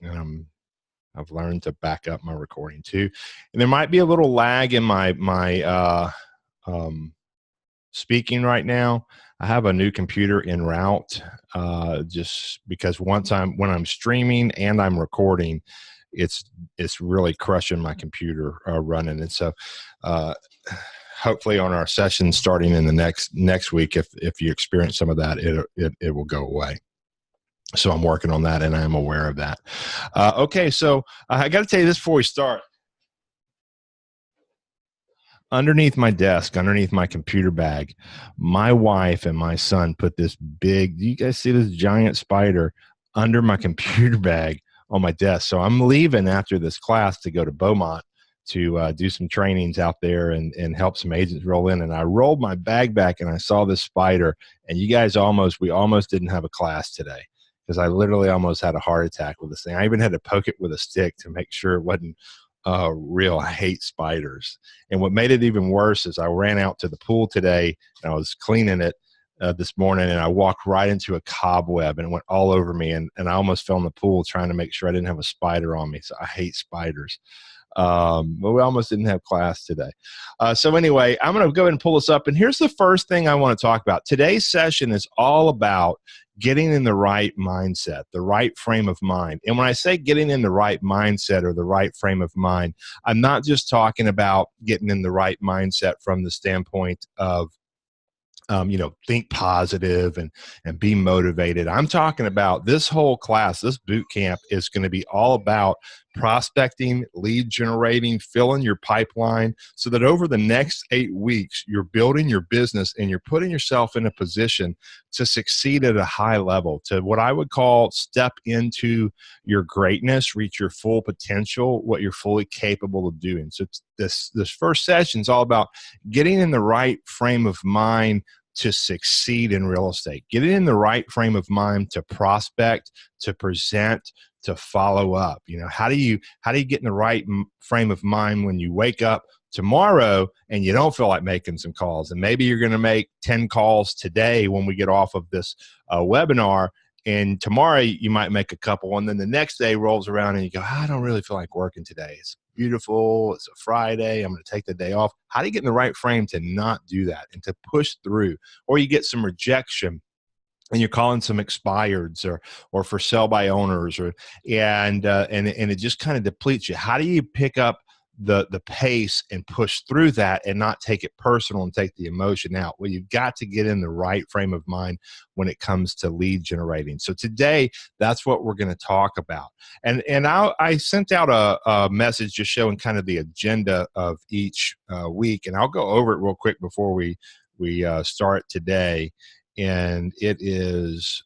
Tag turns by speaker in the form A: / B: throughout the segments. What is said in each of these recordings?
A: I've learned to back up my recording too. And there might be a little lag in my speaking right now. I have a new computer en route, just because when I'm streaming and I'm recording, it's really crushing my computer running. And so, uh, hopefully on our session starting in the next week, if you experience some of that, it will go away. So I'm working on that, and I am aware of that. Okay, so I got to tell you this before we start. Underneath my desk, underneath my computer bag, my wife and my son put this big, do you guys see this giant spider under my computer bag on my desk? So I'm leaving after this class to go to Beaumont to do some trainings out there and help some agents roll in. And I rolled my bag back and I saw this spider. And you guys we almost didn't have a class today because I literally almost had a heart attack with this thing. I even had to poke it with a stick to make sure it wasn't real. I hate spiders. And what made it even worse is I ran out to the pool today and I was cleaning it this morning, and I walked right into a cobweb and it went all over me. And I almost fell in the pool trying to make sure I didn't have a spider on me. So I hate spiders. But we almost didn't have class today. So anyway, I'm going to go ahead and pull this up. And here's the first thing I want to talk about. Today's session is all about getting in the right mindset, the right frame of mind. And when I say getting in the right mindset or the right frame of mind, I'm not just talking about getting in the right mindset from the standpoint of think positive and be motivated. I'm talking about this whole class, this boot camp is going to be all about prospecting, lead generating, filling your pipeline so that over the next 8 weeks, you're building your business and you're putting yourself in a position to succeed at a high level, to what I would call step into your greatness, reach your full potential, what you're fully capable of doing. So this first session is all about getting in the right frame of mind to succeed in real estate. Get in the right frame of mind to prospect, to present, to follow up. How do you get in the right frame of mind when you wake up tomorrow and you don't feel like making some calls? And maybe you're going to make 10 calls today when we get off of this webinar. And tomorrow you might make a couple, and then the next day rolls around and you go, I don't really feel like working today. It's beautiful. It's a Friday. I'm going to take the day off. How do you get in the right frame to not do that and to push through? Or you get some rejection and you're calling some expireds or for sell by owners, and it just kind of depletes you. How do you pick up the pace and push through that and not take it personal and take the emotion out? Well, you've got to get in the right frame of mind when it comes to lead generating. So today, that's what we're going to talk about. And I sent out a message just showing kind of the agenda of each week, and I'll go over it real quick before we start today. And it is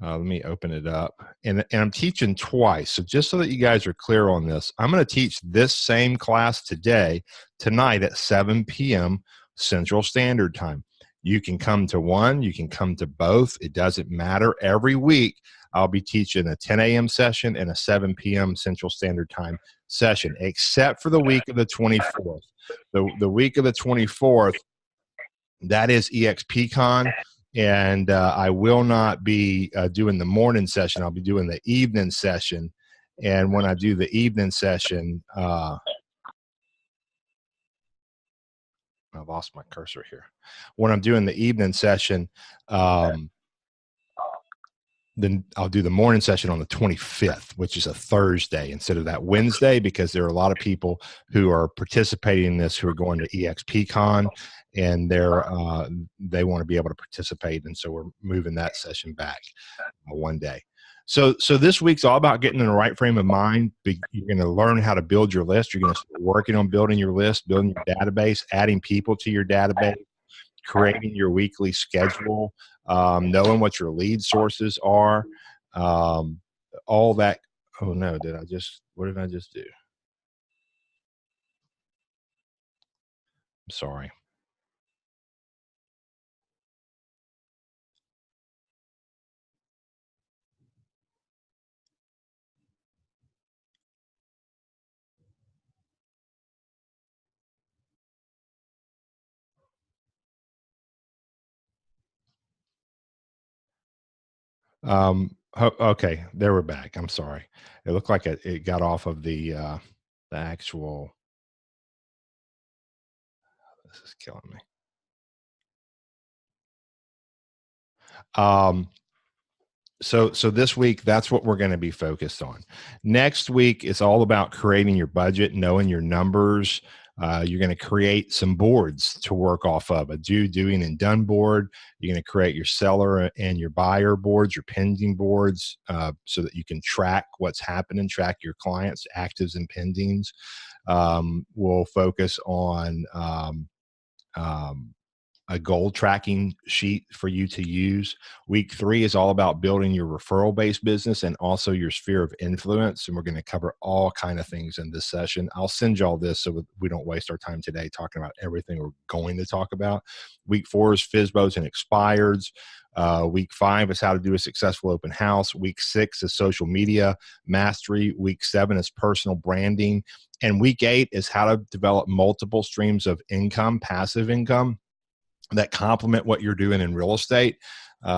A: let me open it up. And I'm teaching twice. So just so that you guys are clear on this, I'm going to teach this same class tonight at 7 p.m. Central Standard Time. You can come to one, you can come to both. It doesn't matter. Every week, I'll be teaching a 10 a.m. session and a 7 p.m. Central Standard Time session, except for the week of the 24th. The week of the 24th, that is EXPCon. And I will not be doing the morning session. I'll be doing the evening session. And when I do the evening session, I lost my cursor here. When I'm doing the evening session, then I'll do the morning session on the 25th, which is a Thursday instead of that Wednesday, because there are a lot of people who are participating in this who are going to EXPCon, and they want to be able to participate. And so we're moving that session back one day. So this week's all about getting in the right frame of mind. You're going to learn how to build your list. You're going to start working on building your list, building your database, adding people to your database, creating your weekly schedule, knowing what your lead sources are, all that. Oh no, what did I just do? I'm sorry. Okay, there we're back. I'm sorry. It looked like it got off of the actual. This is killing me. Um, so this week, that's what we're going to be focused on. Next week is all about creating your budget, knowing your numbers. You're going to create some boards to work off of, a doing and done board. You're going to create your seller and your buyer boards, your pending boards, so that you can track what's happening, track your clients' actives and pendings. We'll focus on a goal tracking sheet for you to use. Week 3 is all about building your referral based business and also your sphere of influence. And we're going to cover all kind of things in this session. I'll send you all this so we don't waste our time today talking about everything we're going to talk about. Week 4 is FSBOs and expireds. Week 5 is how to do a successful open house. Week 6 is social media mastery. Week 7 is personal branding. And week 8 is how to develop multiple streams of income, passive income, that complement what you're doing in real estate,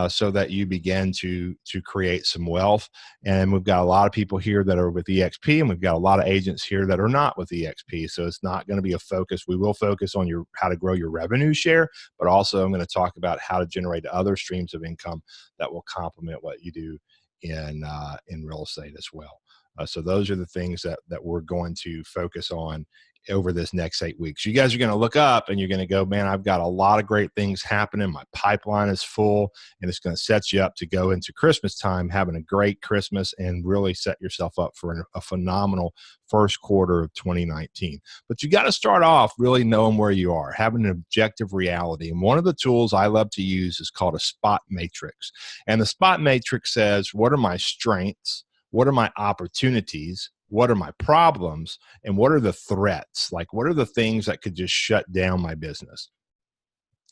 A: so that you begin to create some wealth. And we've got a lot of people here that are with EXP, and we've got a lot of agents here that are not with EXP. So it's not going to be a focus. We will focus on how to grow your revenue share, but also I'm going to talk about how to generate other streams of income that will complement what you do in real estate as well. So those are the things that we're going to focus on over this next 8 weeks. You guys are going to look up and you're going to go, man, I've got a lot of great things happening. My pipeline is full, and it's going to set you up to go into Christmas time, having a great Christmas and really set yourself up for a phenomenal first quarter of 2019. But you got to start off really knowing where you are, having an objective reality. And one of the tools I love to use is called a SPOT matrix. And the SPOT matrix says, what are my strengths? What are my opportunities? What are my problems? And what are the threats? Like, what are the things that could just shut down my business?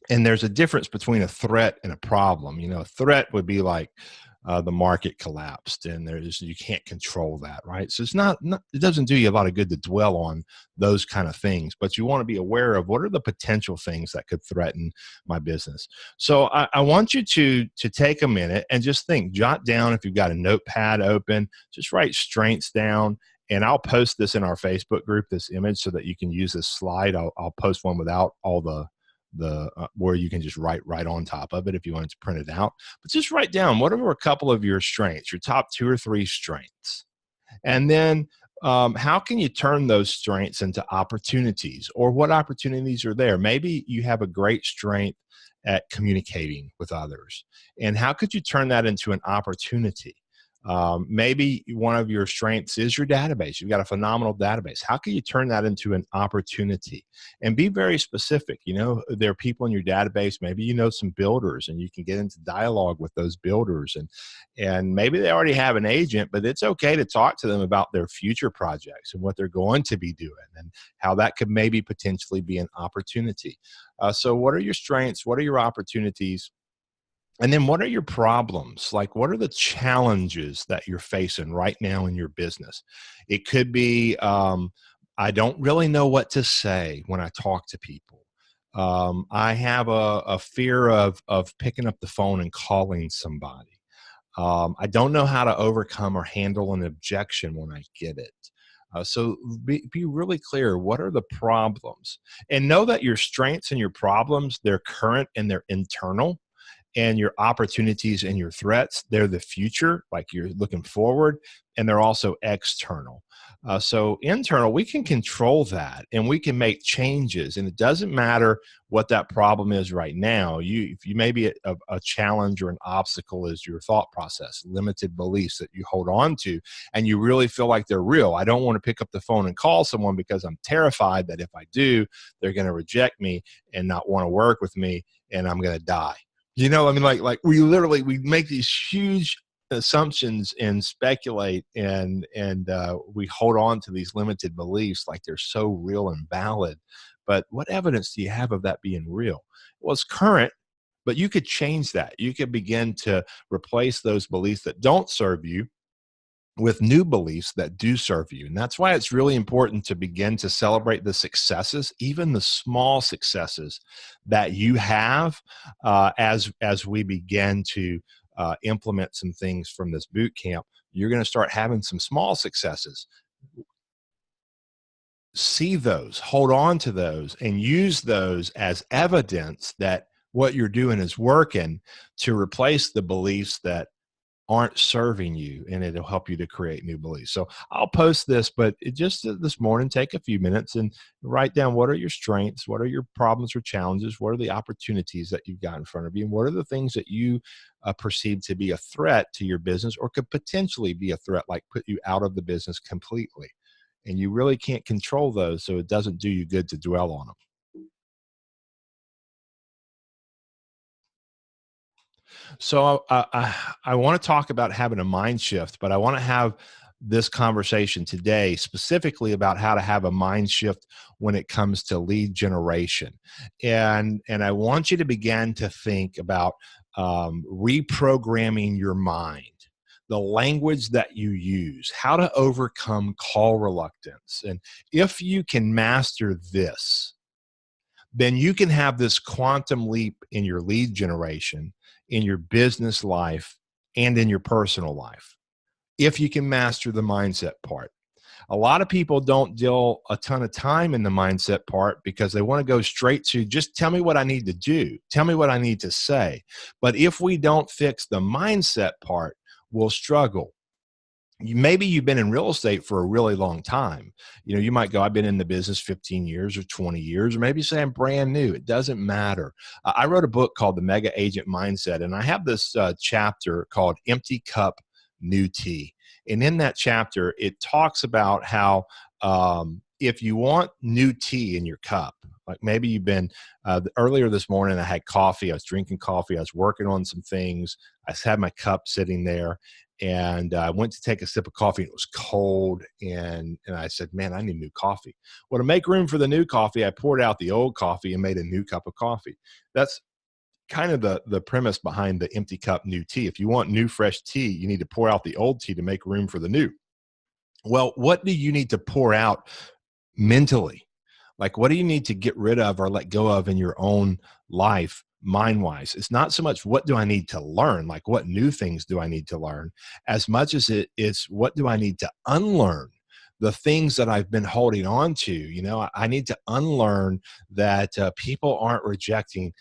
A: And there's a difference between a threat and a problem. A threat would be like the market collapsed, and you can't control that, right? So it's not, it doesn't do you a lot of good to dwell on those kind of things, but you want to be aware of what are the potential things that could threaten my business. So I want you to take a minute and just think, jot down, if you've got a notepad open, just write strengths down. And I'll post this in our Facebook group, this image, so that you can use this slide. I'll post one without all the where you can just write right on top of it if you wanted to print it out. But just write down what are a couple of your strengths, your top 2 or 3 strengths. And then how can you turn those strengths into opportunities, or what opportunities are there? Maybe you have a great strength at communicating with others. And how could you turn that into an opportunity? Maybe one of your strengths is your database. You've got a phenomenal database. How can you turn that into an opportunity? And be very specific. There are people in your database. Maybe you know some builders, and you can get into dialogue with those builders. And maybe they already have an agent, but it's okay to talk to them about their future projects and what they're going to be doing, and how that could maybe potentially be an opportunity. So what are your strengths? What are your opportunities? And then what are your problems? Like, what are the challenges that you're facing right now in your business? It could be, I don't really know what to say when I talk to people. I have a fear of picking up the phone and calling somebody. I don't know how to overcome or handle an objection when I get it. So be really clear. What are the problems? And know that your strengths and your problems, they're current and they're internal. And your opportunities and your threats, they're the future, like you're looking forward, and they're also external. So internal, we can control that, and we can make changes. And it doesn't matter what that problem is right now. If you maybe a challenge or an obstacle is your thought process, limited beliefs that you hold on to, and you really feel like they're real. I don't want to pick up the phone and call someone because I'm terrified that if I do, they're going to reject me and not want to work with me, and I'm going to die. I mean, like we make these huge assumptions and speculate, and we hold on to these limited beliefs like they're so real and valid. But what evidence do you have of that being real? Well, it's current, but you could change that. You could begin to replace those beliefs that don't serve you with new beliefs that do serve you. And that's why it's really important to begin to celebrate the successes, even the small successes that you have, as we begin to implement some things from this boot camp, you're going to start having some small successes. See those, hold on to those, and use those as evidence that what you're doing is working, to replace the beliefs that aren't serving you, and it'll help you to create new beliefs. So I'll post this, but this morning, take a few minutes and write down, what are your strengths, what are your problems or challenges, what are the opportunities that you've got in front of you, and what are the things that you perceive to be a threat to your business, or could potentially be a threat, like put you out of the business completely. And you really can't control those, so it doesn't do you good to dwell on them. So I want to talk about having a mind shift, but I want to have this conversation today specifically about how to have a mind shift when it comes to lead generation. And I want you to begin to think about reprogramming your mind, the language that you use, how to overcome call reluctance. And if you can master this, then you can have this quantum leap in your lead generation, in your business life, and in your personal life, if you can master the mindset part. A lot of people don't deal a ton of time in the mindset part because they want to go straight to, just tell me what I need to do, tell me what I need to say. But if we don't fix the mindset part, we'll struggle. Maybe you've been in real estate for a really long time. You might go, I've been in the business 15 years or 20 years, or maybe say I'm brand new. It doesn't matter. I wrote a book called The Mega Agent Mindset, and I have this chapter called Empty Cup, New Tea. And in that chapter, it talks about how if you want new tea in your cup, like maybe you've been, earlier this morning, I had coffee, I was drinking coffee, I was working on some things, I had my cup sitting there, and I went to take a sip of coffee, and it was cold, and I said, man, I need new coffee. Well, to make room for the new coffee, I poured out the old coffee and made a new cup of coffee. That's kind of the premise behind the empty cup, new tea. If you want new, fresh tea, you need to pour out the old tea to make room for the new. Well, what do you need to pour out mentally? Like, what do you need to get rid of or let go of in your own life, mind wise? It's not so much what do I need to learn, like what new things do I need to learn, as much as it is what do I need to unlearn, the things that I've been holding on to. I need to unlearn that people aren't rejecting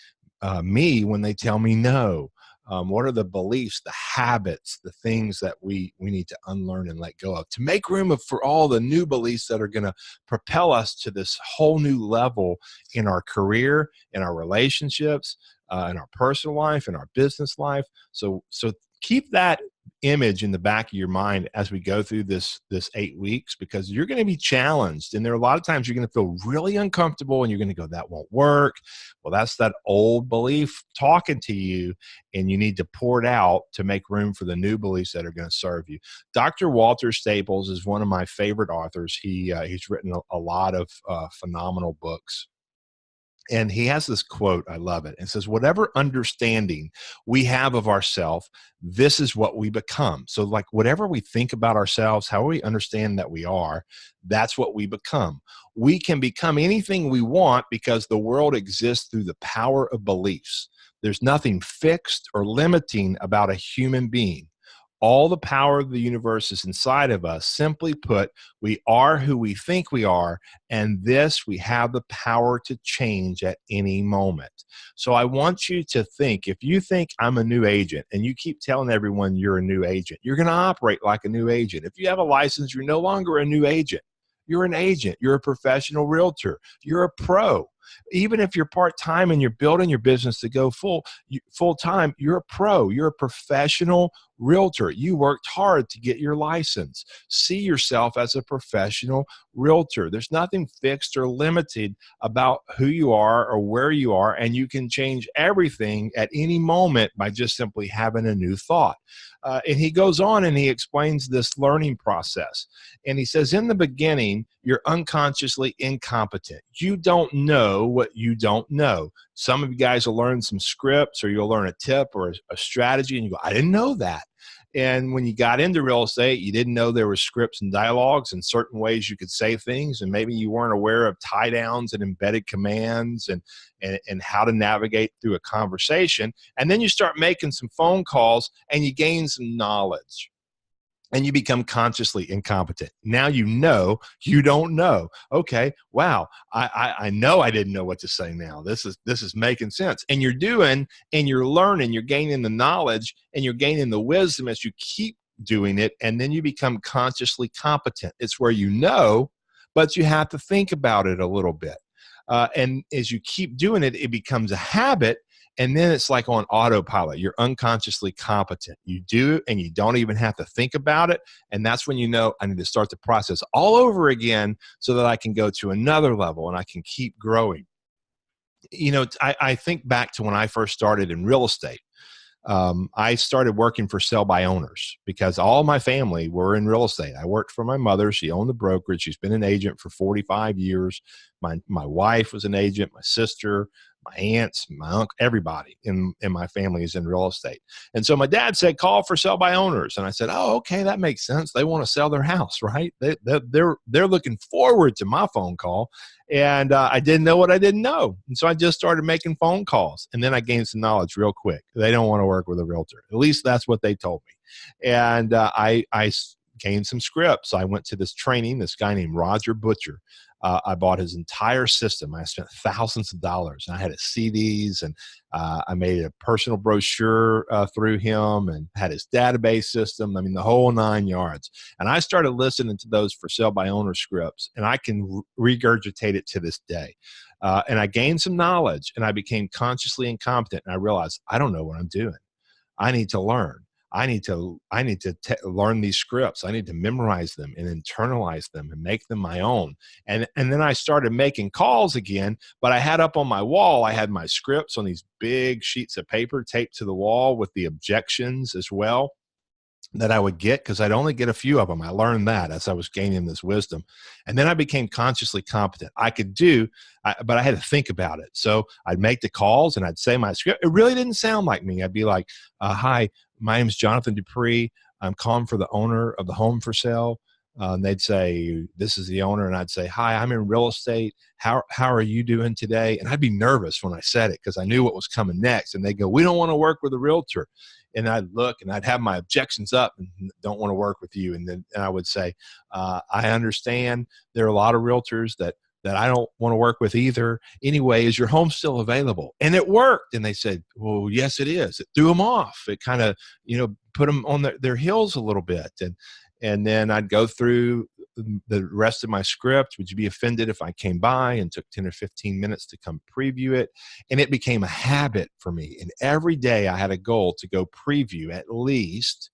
A: me when they tell me no. What are the beliefs, the habits, the things that we need to unlearn and let go of to make room for all the new beliefs that are going to propel us to this whole new level in our career, in our relationships, in our personal life, in our business life. So keep that image in the back of your mind as we go through this 8 weeks, because you're going to be challenged, and there are a lot of times you're going to feel really uncomfortable, and you're going to go, that won't work. Well, that's that old belief talking to you, and you need to pour it out to make room for the new beliefs that are going to serve you. Dr. Walter Staples is one of my favorite authors. He's written a lot of phenomenal books. And he has this quote, I love it. It says, whatever understanding we have of ourselves, this is what we become. So like whatever we think about ourselves, how we understand that we are, that's what we become. We can become anything we want because the world exists through the power of beliefs. There's nothing fixed or limiting about a human being. All the power of the universe is inside of us. Simply put, we are who we think we are, and this we have the power to change at any moment. So I want you to think, if you think I'm a new agent and you keep telling everyone you're a new agent, you're going to operate like a new agent. If you have a license, you're no longer a new agent. You're an agent. You're a professional realtor. You're a pro. Even if you're part-time and you're building your business to go full-time, you're a pro. You're a professional realtor. You worked hard to get your license. See yourself as a professional realtor. There's nothing fixed or limited about who you are or where you are, and you can change everything at any moment by just simply having a new thought. And he goes on and he explains this learning process. And he says, in the beginning, you're unconsciously incompetent. You don't know what you don't know. Some of you guys will learn some scripts, or you'll learn a tip or a strategy, and you go, I didn't know that. And when you got into real estate, you didn't know there were scripts and dialogues and certain ways you could say things. And maybe you weren't aware of tie downs and embedded commands and how to navigate through a conversation. And then you start making some phone calls and you gain some knowledge. And you become consciously incompetent. Now you don't know. Okay, wow, I know I didn't know what to say now. This is making sense. And you're doing and you're learning, you're gaining the knowledge and you're gaining the wisdom as you keep doing it. And then you become consciously competent. It's where you know, but you have to think about it a little bit. And as you keep doing it, it becomes a habit. And then it's like on autopilot. You're unconsciously competent. You do, and you don't even have to think about it. And that's when you know I need to start the process all over again so that I can go to another level and I can keep growing. You know, I think back to when I first started in real estate. I started working for sell by owners because all my family were in real estate. I worked for my mother. She owned the brokerage. She's been an agent for 45 years. My wife was an agent, my sister, my aunts, my uncle, everybody in my family is in real estate. And so my dad said, call for sell by owners. And I said, oh, okay, that makes sense. They want to sell their house, right? They're looking forward to my phone call. And I didn't know what I didn't know. And so I just started making phone calls. And then I gained some knowledge real quick. They don't want to work with a realtor. At least that's what they told me. And I gained some scripts. I went to this training, this guy named Roger Butcher. I bought his entire system. I spent thousands of dollars. I had his CDs, and I made a personal brochure through him and had his database system. I mean, the whole 9 yards. And I started listening to those for sale by owner scripts, and I can regurgitate it to this day. And I gained some knowledge, and I became consciously incompetent. And I realized I don't know what I'm doing. I need to learn. I need to learn these scripts. I need to memorize them and internalize them and make them my own. And then I started making calls again, but I had up on my wall, I had my scripts on these big sheets of paper taped to the wall with the objections as well that I would get because I'd only get a few of them. I learned that as I was gaining this wisdom. And then I became consciously competent. I could but I had to think about it. So I'd make the calls and I'd say my script. It really didn't sound like me. I'd be like, hi, my name is Jonathan Dupree. I'm calling for the owner of the home for sale. And they'd say, this is the owner. And I'd say, hi, I'm in real estate. How are you doing today? And I'd be nervous when I said it because I knew what was coming next. And they'd go, we don't want to work with a realtor. And I'd look and I'd have my objections up and don't want to work with you. And then I would say, I understand there are a lot of realtors that I don't want to work with either. Anyway, is your home still available? And it worked. And they said, well, yes, it is. It threw them off. It kind of, put them on their heels a little bit. And then I'd go through the rest of my script. Would you be offended if I came by and took 10 or 15 minutes to come preview it? And it became a habit for me. And every day I had a goal to go preview at least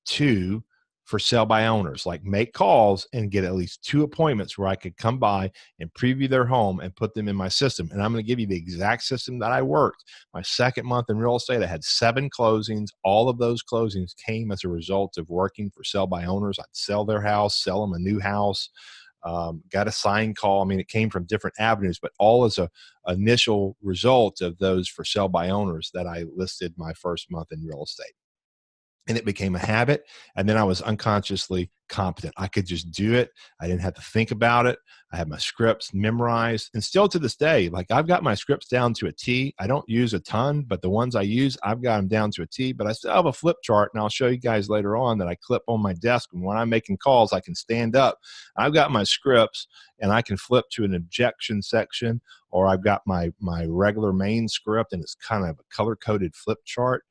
A: 2 for sell by owners, like make calls and get at least 2 appointments where I could come by and preview their home and put them in my system. And I'm going to give you the exact system that I worked. My second month in real estate, I had 7 closings. All of those closings came as a result of working for sell by owners. I'd sell their house, sell them a new house, got a sign call. I mean, it came from different avenues, but all as a initial result of those for sell by owners that I listed my first month in real estate. And it became a habit. And then I was unconsciously competent. I could just do it. I didn't have to think about it. I had my scripts memorized. And still to this day, like I've got my scripts down to a T. I don't use a ton, but the ones I use, I've got them down to a T. But I still have a flip chart, and I'll show you guys later on that I clip on my desk. And when I'm making calls, I can stand up. I've got my scripts, and I can flip to an objection section, or I've got my regular main script, and it's kind of a color-coded flip chart.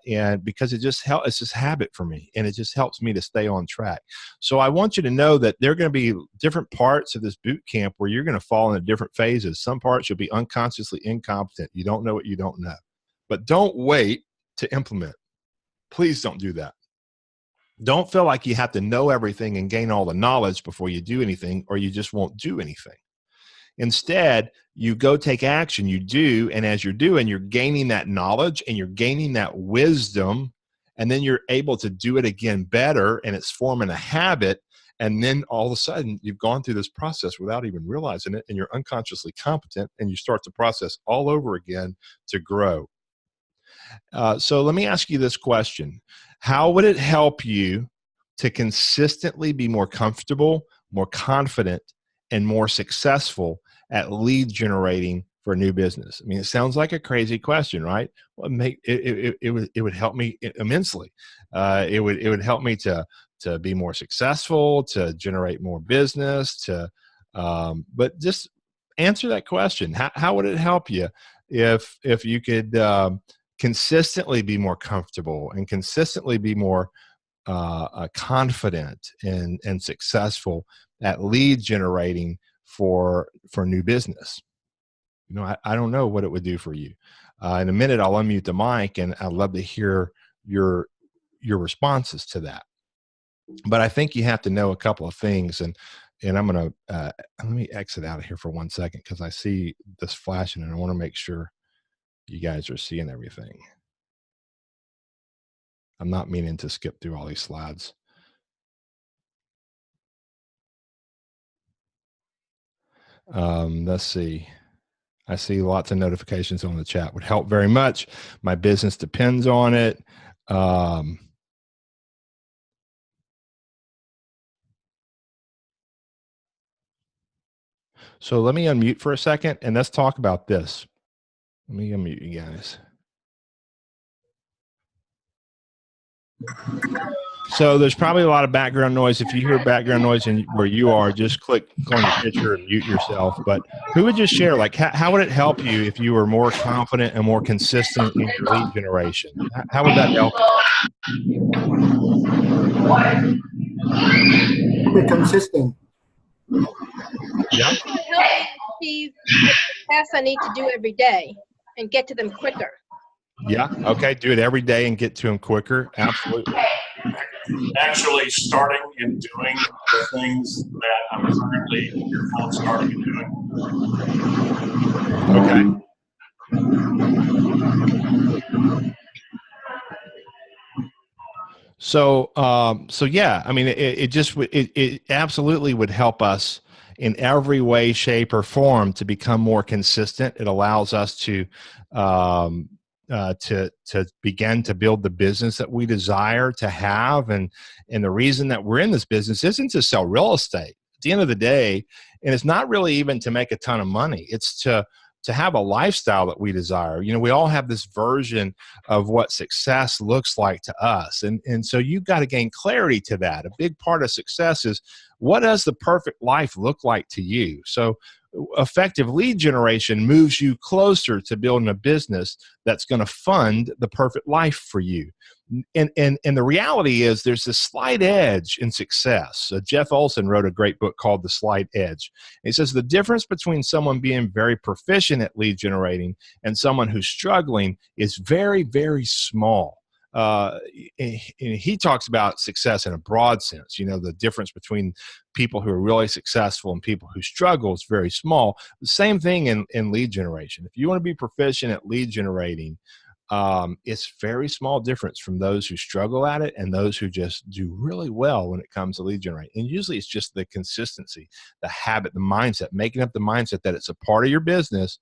A: And because it's just habit for me, and it just helps me to stay on track. So I want you to know that there are going to be different parts of this boot camp where you're going to fall into different phases. Some parts you'll be unconsciously incompetent. You don't know what you don't know, but don't wait to implement. Please don't do that. Don't feel like you have to know everything and gain all the knowledge before you do anything, or you just won't do anything. Instead, you go take action, you do, and as you're doing, you're gaining that knowledge and you're gaining that wisdom, and then you're able to do it again better, and it's forming a habit, and then all of a sudden, you've gone through this process without even realizing it, and you're unconsciously competent, and you start the process all over again to grow. So let me ask you this question. How would it help you to consistently be more comfortable, more confident, and more successful at lead generating for a new business? I mean, it sounds like a crazy question, right? Well, it would help me immensely. It would help me to be more successful, to generate more business, but just answer that question. How would it help you if you could consistently be more comfortable and consistently be more confident and successful at lead generating for new business? You know, I don't know what it would do for you. In a minute, I'll unmute the mic, and I'd love to hear your responses to that. But I think you have to know a couple of things, and I'm going to let me exit out of here for 1 second because I see this flashing, and I want to make sure you guys are seeing everything. I'm not meaning to skip through all these slides. Let's see. I see lots of notifications on the chat. Would help very much. My business depends on it. So let me unmute for a second and let's talk about this. Let me unmute you guys. So there's probably a lot of background noise. If you hear background noise where you are, just click on your picture and mute yourself. But who would just share, like, how would it help you if you were more confident and more consistent in your lead generation? How would that help you?
B: Be consistent.
A: Yeah.
C: It will help me achieve the tasks I need to do every day and get to them quicker.
A: Yeah. Okay. Do it every day and get to them quicker. Absolutely.
D: Actually starting and doing the things that I'm currently fearful of starting and doing.
A: Okay. So yeah, I mean, it absolutely would help us in every way, shape, or form to become more consistent. It allows us to begin to build the business that we desire to have, and the reason that we're in this business isn't to sell real estate at the end of the day, and it's not really even to make a ton of money. It's to have a lifestyle that we desire. You know, we all have this version of what success looks like to us. And so you've got to gain clarity to that. A big part of success is, what does the perfect life look like to you? So effective lead generation moves you closer to building a business that's going to fund the perfect life for you. And the reality is there's this slight edge in success. Jeff Olson wrote a great book called The Slight Edge. He says the difference between someone being very proficient at lead generating and someone who's struggling is very, very small. He talks about success in a broad sense. You know, the difference between people who are really successful and people who struggle is very small. The same thing in lead generation. If you want to be proficient at lead generating, it's very small difference from those who struggle at it and those who just do really well when it comes to lead generation. And usually it's just the consistency, the habit, the mindset, making up the mindset that it's a part of your business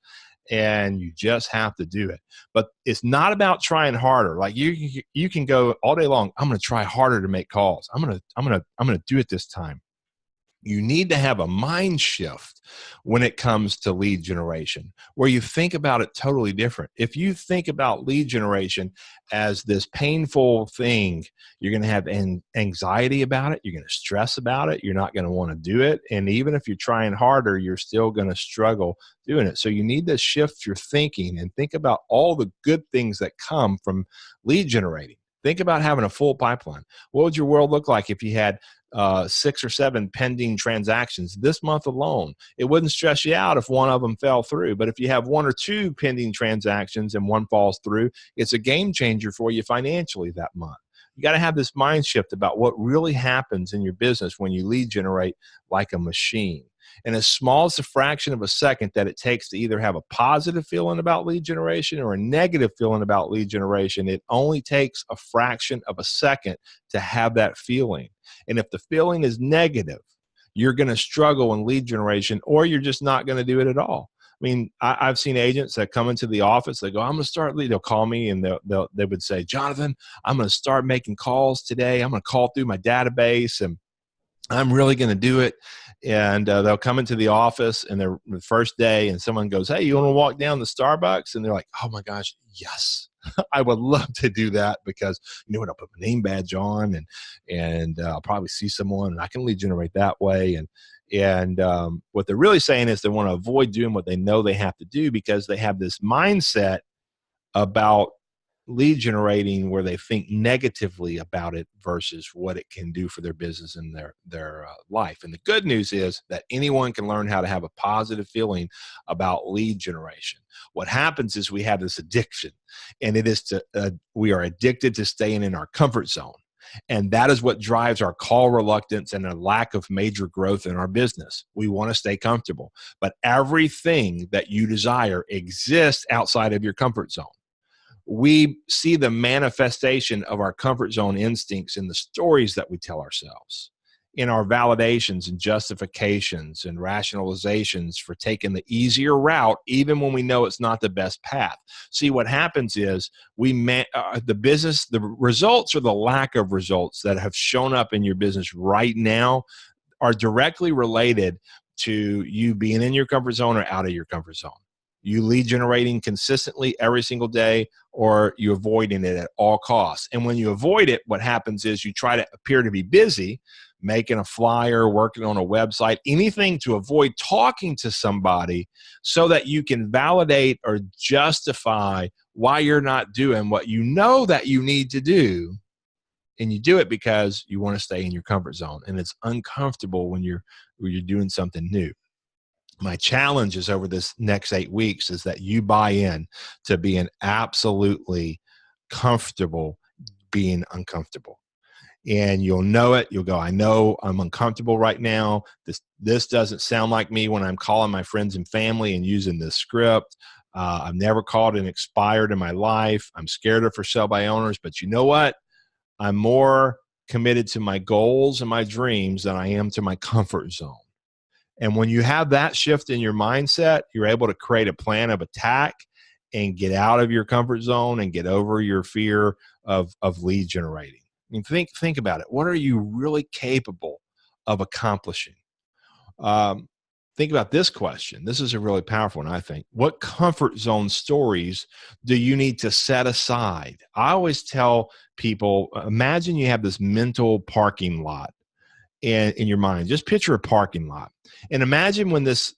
A: and you just have to do it. But it's not about trying harder. Like you can go all day long, I'm going to try harder to make calls. I'm going to do it this time. You need to have a mind shift when it comes to lead generation, where you think about it totally different. If you think about lead generation as this painful thing, you're going to have anxiety about it. You're going to stress about it. You're not going to want to do it. And even if you're trying harder, you're still going to struggle doing it. So you need to shift your thinking and think about all the good things that come from lead generating. Think about having a full pipeline. What would your world look like if you had 6 or 7 pending transactions this month alone? It wouldn't stress you out if one of them fell through. But if you have 1 or 2 pending transactions and one falls through, it's a game changer for you financially that month. You got to have this mind shift about what really happens in your business when you lead generate like a machine. And as small as a fraction of a second that it takes to either have a positive feeling about lead generation or a negative feeling about lead generation, it only takes a fraction of a second to have that feeling. And if the feeling is negative, you're going to struggle in lead generation, or you're just not going to do it at all. mean, I've seen agents that come into the office. They go, I'm going to start lead. They'll call me and they would say, Jonathan, I'm going to start making calls today. I'm going to call through my database and I'm really going to do it. And they'll come into the office and they're the first day and someone goes, hey, you want to walk down to Starbucks? And they're like, oh my gosh, yes, I would love to do that because, you know what, I'll put my name badge on and I'll probably see someone and I can lead generate that way. And what they're really saying is they want to avoid doing what they know they have to do because they have this mindset about lead generating where they think negatively about it versus what it can do for their business and their life. And the good news is that anyone can learn how to have a positive feeling about lead generation. What happens is we have this addiction, and it is we are addicted to staying in our comfort zone. And that is what drives our call reluctance and a lack of major growth in our business. We want to stay comfortable, but everything that you desire exists outside of your comfort zone. We see the manifestation of our comfort zone instincts in the stories that we tell ourselves, in our validations and justifications and rationalizations for taking the easier route, even when we know it's not the best path. See, what happens is the results or the lack of results that have shown up in your business right now are directly related to you being in your comfort zone or out of your comfort zone. You lead generating consistently every single day, or you avoiding it at all costs. And when you avoid it, what happens is you try to appear to be busy, making a flyer, working on a website, anything to avoid talking to somebody so that you can validate or justify why you're not doing what you know that you need to do. And you do it because you want to stay in your comfort zone. And it's uncomfortable when you're doing something new. My challenge is over this next 8 weeks is that you buy in to being absolutely comfortable being uncomfortable. And you'll know it. You'll go, I know I'm uncomfortable right now. This doesn't sound like me when I'm calling my friends and family and using this script. I've never called an expired in my life. I'm scared of for sale by owners. But you know what? I'm more committed to my goals and my dreams than I am to my comfort zone. And when you have that shift in your mindset, you're able to create a plan of attack and get out of your comfort zone and get over your fear of lead generating. I mean, think about it. What are you really capable of accomplishing? Think about this question. This is a really powerful one, I think. What comfort zone stories do you need to set aside? I always tell people, imagine you have this mental parking lot in your mind. Just picture a parking lot. And imagine when this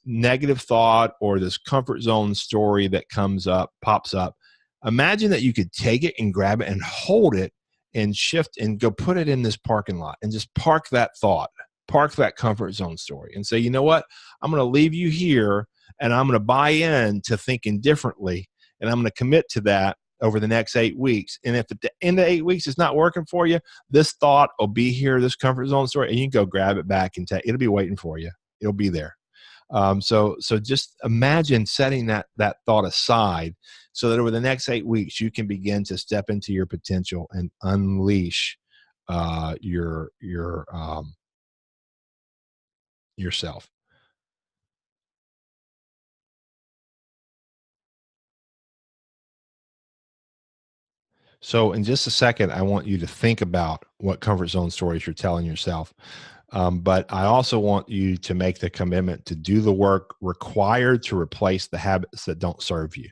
A: negative thought or this comfort zone story that pops up, imagine that you could take it and grab it and hold it and shift and go put it in this parking lot and just park that thought, park that comfort zone story and say, you know what, I'm going to leave you here and I'm going to buy in to thinking differently and I'm going to commit to that over the next 8 weeks. And if at the end of 8 weeks it's not working for you, this thought will be here, this comfort zone story, and you can go grab it back and it'll be waiting for you. It'll be there. So just imagine setting that thought aside so that over the next 8 weeks you can begin to step into your potential and unleash yourself. So in just a second, I want you to think about what comfort zone stories you're telling yourself. But I also want you to make the commitment to do the work required to replace the habits that don't serve you.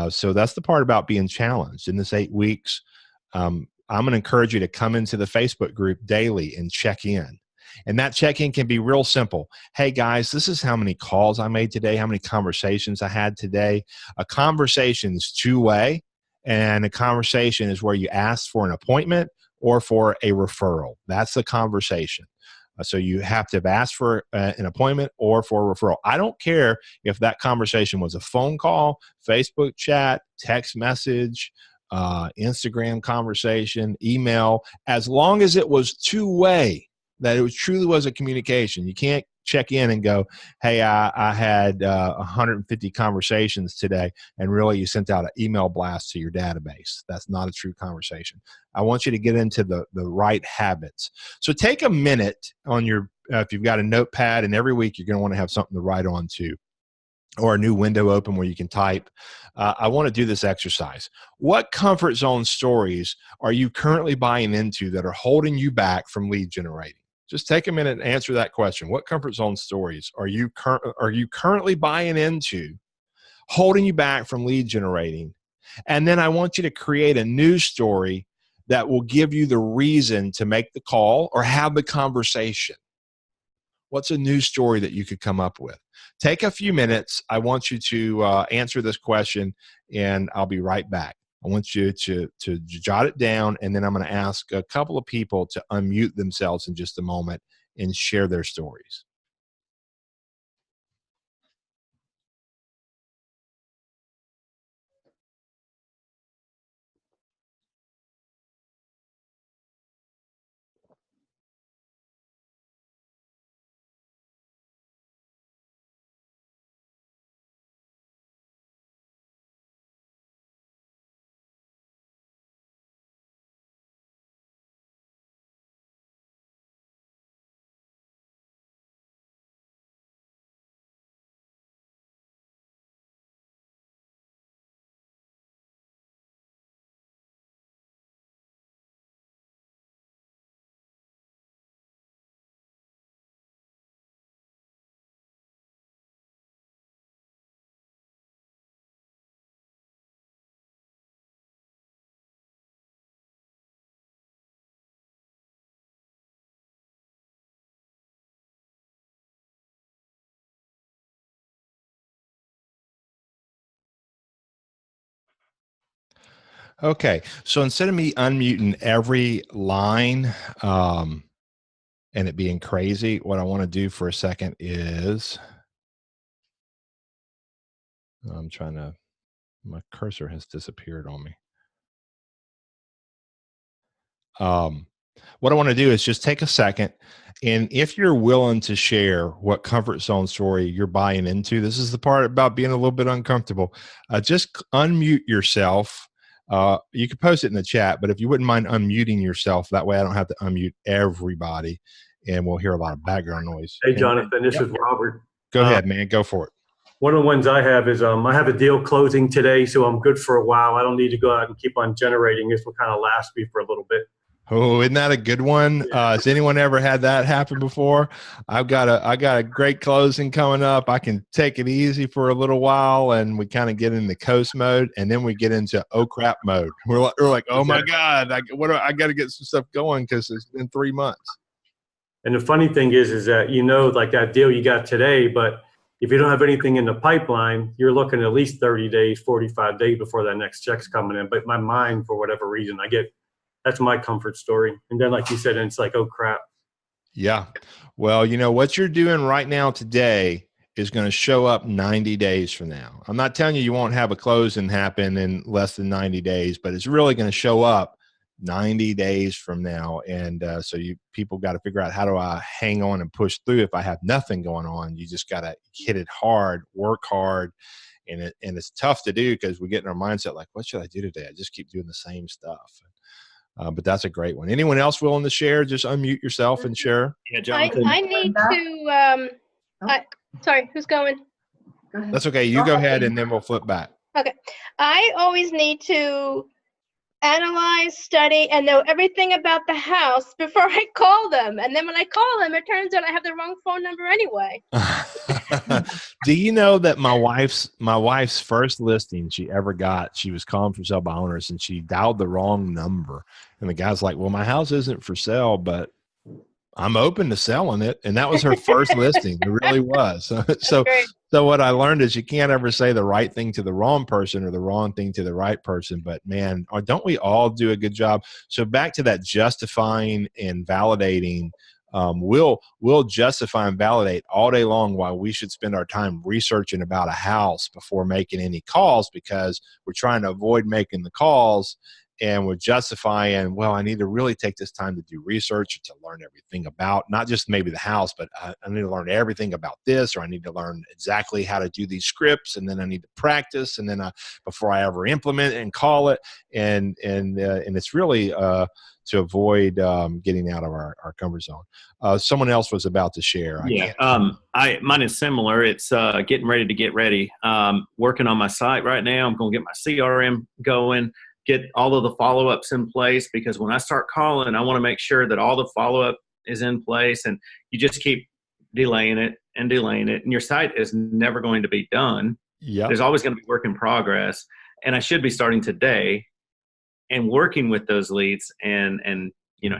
A: So that's the part about being challenged. In this 8 weeks, I'm going to encourage you to come into the Facebook group daily and check in. And that check-in can be real simple. Hey guys, this is how many calls I made today, how many conversations I had today. A conversation is two-way, and a conversation is where you ask for an appointment or for a referral. That's the conversation. So you have to have asked for an appointment or for a referral. I don't care if that conversation was a phone call, Facebook chat, text message, Instagram conversation, email, as long as it was two-way, that it truly was a communication. You can't check in and go, hey, I had 150 conversations today, and really you sent out an email blast to your database. That's not a true conversation. I want you to get into the right habits. So take a minute on your, if you've got a notepad, and every week you're going to want to have something to write on to. or a new window open where you can type, I want to do this exercise. What comfort zone stories are you currently buying into that are holding you back from lead generating? Just take a minute and answer that question. What comfort zone stories are you currently buying into, holding you back from lead generating? And then I want you to create a news story that will give you the reason to make the call or have the conversation. What's a news story that you could come up with? Take a few minutes. I want you to answer this question, and I'll be right back. I want you to jot it down, and then I'm going to ask a couple of people to unmute themselves in just a moment and share their stories. Okay, so instead of me unmuting every line and it being crazy, what I want to do for a second is I'm trying to, my cursor has disappeared on me. What I want to do is just take a second, and if you're willing to share what comfort zone story you're buying into, this is the part about being a little bit uncomfortable. Just unmute yourself. You can post it in the chat, but if you wouldn't mind unmuting yourself, that way I don't have to unmute everybody, and we'll hear a lot of background noise.
E: Hey, Jonathan, this is Robert.
A: Go ahead, man. Go for it.
E: One of the ones I have is I have a deal closing today, so I'm good for a while. I don't need to go out and keep on generating. This will kind of last me for a little bit.
A: Oh, isn't that a good one? Has anyone ever had that happen before? I got a great closing coming up. I can take it easy for a little while, and we kind of get into coast mode, and then we get into oh crap mode. We're like, oh my God, I got to get some stuff going because it's been 3 months.
E: And the funny thing is that like that deal you got today, but if you don't have anything in the pipeline, you're looking at least 30 days, 45 days before that next check's coming in. But my mind, for whatever reason, that's my comfort story. And then, like you said, it's like, oh, crap.
A: Yeah. Well, what you're doing right now today is going to show up 90 days from now. I'm not telling you won't have a closing happen in less than 90 days, but it's really going to show up 90 days from now. And so people got to figure out, how do I hang on and push through if I have nothing going on? You just got to hit it hard, work hard. And it's tough to do because we get in our mindset like, what should I do today? I just keep doing the same stuff. But that's a great one. Anyone else willing to share? Just unmute yourself and share.
E: Yeah, Jonathan.
C: I need to, sorry, who's going?
B: Go ahead.
A: That's okay. You go ahead and then we'll flip back.
C: Okay. I always need to analyze, study, and know everything about the house before I call them. And then when I call them, it turns out I have the wrong phone number anyway.
A: Do you know that my wife's first listing she ever got, she was calling for sale by owners and she dialed the wrong number. And the guy's like, well, my house isn't for sale, but I'm open to selling it. And that was her first listing. It really was. So what I learned is you can't ever say the right thing to the wrong person or the wrong thing to the right person. But man, don't we all do a good job? So back to that justifying and validating. We'll justify and validate all day long why we should spend our time researching about a house before making any calls, because we're trying to avoid making the calls and we're justifying, well, I need to really take this time to do research, to learn everything about not just maybe the house, but I need to learn everything about this, or I need to learn exactly how to do these scripts, and then I need to practice, and then before I ever implement it and call it, and it's really to avoid getting out of our comfort zone. Someone else was about to share.
F: Mine is similar. It's getting ready to get ready. Working on my site right now. I'm going to get my CRM going, get all of the follow-ups in place, because when I start calling, I want to make sure that all the follow-up is in place, and you just keep delaying it, and your site is never going to be done.
A: Yeah,
F: there's always going to be work in progress, and I should be starting today and working with those leads and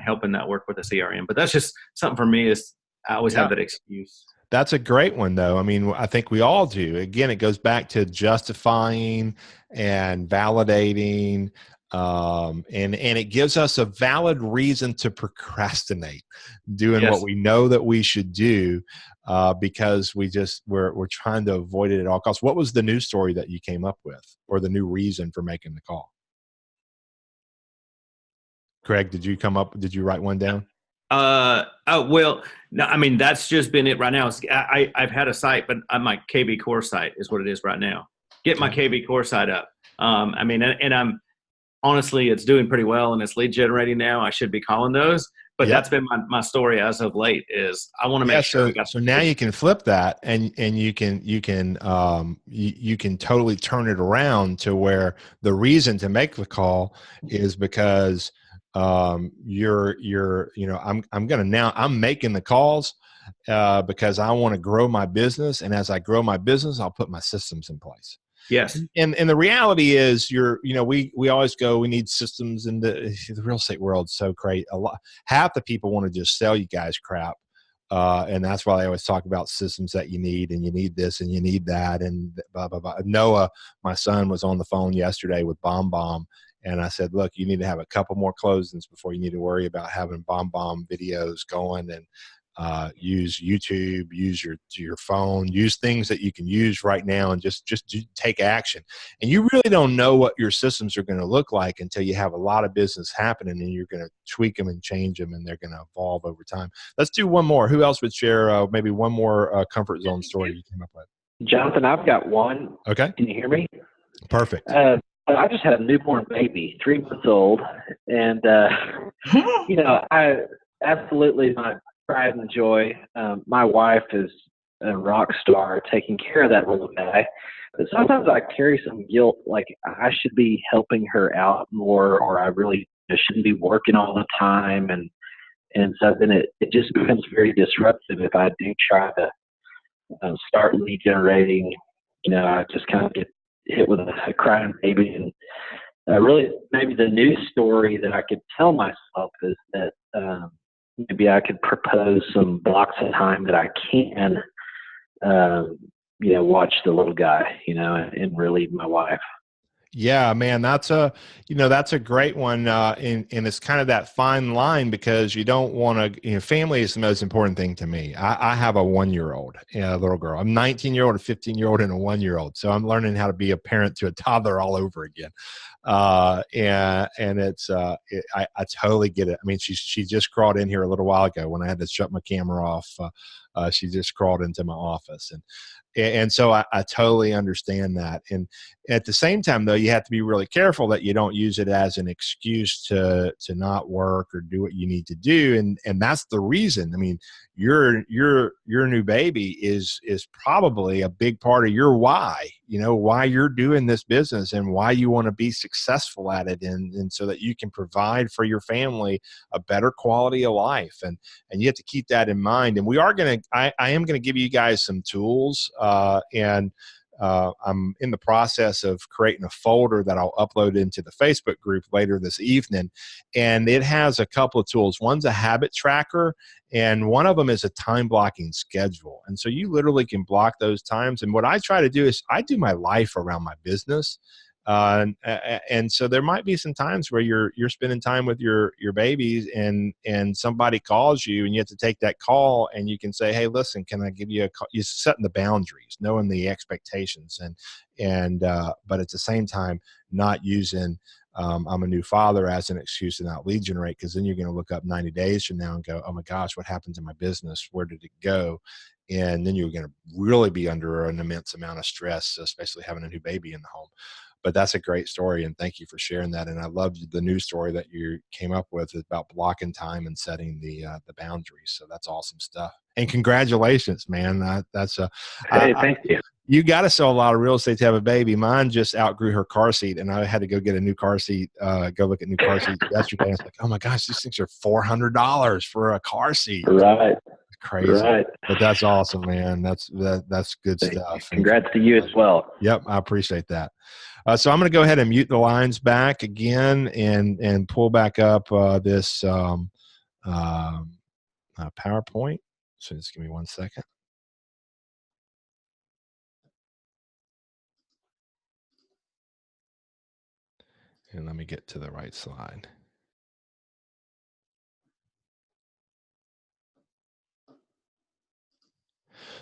F: helping that work with the CRM. But that's just something for me, is I always have that excuse.
A: That's a great one, though. I mean, I think we all do. Again, it goes back to justifying and validating, and it gives us a valid reason to procrastinate doing what we know that we should do, because we're trying to avoid it at all costs. What was the news story that you came up with, or the new reason for making the call? Craig, did you write one down?
F: Well, no, I mean, that's just been it right now. I've had a site, but my KB Core site is what it is right now. Get my KB Core site up. I mean, and I'm honestly, it's doing pretty well, and it's lead generating now. I should be calling those, but that's been my story as of late, is I want to make sure.
A: So now you can flip that, and you can totally turn it around to where the reason to make the call is because I'm making the calls because I want to grow my business, and as I grow my business, I'll put my systems in place.
F: Yes.
A: And the reality is, we always go, we need systems in the real estate world. So great. Half the people want to just sell you guys crap. And that's why they always talk about systems that you need, and you need this and you need that, and blah, blah, blah. Noah, my son, was on the phone yesterday with BombBomb. And I said, look, you need to have a couple more closings before you need to worry about having BombBomb videos going, and use YouTube, use your phone, use things that you can use right now, and just take action. And you really don't know what your systems are going to look like until you have a lot of business happening, and you're going to tweak them and change them, and they're going to evolve over time. Let's do one more. Who else would share maybe one more comfort zone story you came up with?
G: Jonathan, I've got one.
A: Okay.
G: Can you hear me?
A: Perfect.
G: I just had a newborn baby, 3 months old, and I absolutely, my pride and joy. My wife is a rock star taking care of that little guy, but sometimes I carry some guilt, like I should be helping her out more, or I really shouldn't be working all the time, and so then it just becomes very disruptive if I do try to start lead generating. I just kind of get hit with a crying baby. And really, maybe the news story that I could tell myself is that maybe I could propose some blocks of time that I can, watch the little guy, and relieve my wife.
A: Yeah, man, that's a great one. And it's kind of that fine line, because you don't want to, family is the most important thing to me. I have a 1-year-old, a little girl. I'm 19-year-old, a 15-year-old, and a 1-year-old. So I'm learning how to be a parent to a toddler all over again. And it's, I totally get it. I mean, she just crawled in here a little while ago when I had to shut my camera off. She just crawled into my office, and so I totally understand that. And at the same time, though, you have to be really careful that you don't use it as an excuse to not work or do what you need to do. And that's the reason. I mean, your new baby is probably a big part of your why, why you're doing this business and why you want to be successful at it. And so that you can provide for your family a better quality of life. And you have to keep that in mind. And I am going to give you guys some tools, and I'm in the process of creating a folder that I'll upload into the Facebook group later this evening. And it has a couple of tools. One's a habit tracker, and one of them is a time blocking schedule. And so you literally can block those times. And what I try to do is I do my life around my business. And so there might be some times where you're spending time with your babies, and somebody calls you, and you have to take that call, and you can say, hey, listen, can I give you a call? You're setting the boundaries, knowing the expectations, but at the same time, not using I'm a new father as an excuse to not lead generate, because then you're going to look up 90 days from now and go, oh my gosh, what happened to my business? Where did it go? And then you're going to really be under an immense amount of stress, especially having a new baby in the home. But that's a great story, and thank you for sharing that. And I loved the news story that you came up with about blocking time and setting the boundaries. So that's awesome stuff. And congratulations, man.
G: Hey, thank you.
A: You got to sell a lot of real estate to have a baby. Mine just outgrew her car seat, and I had to go get a new car seat. Go look at new car seats yesterday. I was like, oh my gosh, these things are $400 for a car seat.
G: Right.
A: Crazy.
G: Right.
A: But that's awesome, man. That's good stuff.
G: Congrats to you as well.
A: Yep, I appreciate that. So I'm going to go ahead and mute the lines back again and pull back up this PowerPoint. So just give me 1 second. And let me get to the right slide.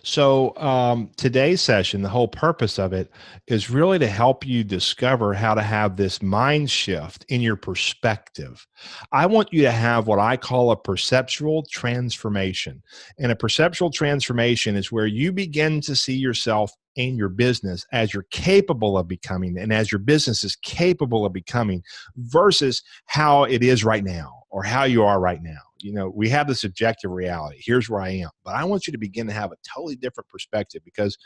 A: So today's session, the whole purpose of it is really to help you discover how to have this mind shift in your perspective. I want you to have what I call a perceptual transformation. And a perceptual transformation is where you begin to see yourself and your business as you're capable of becoming, and as your business is capable of becoming, versus how it is right now or how you are right now. You know, we have this objective reality. Here's where I am. But I want you to begin to have a totally different perspective, because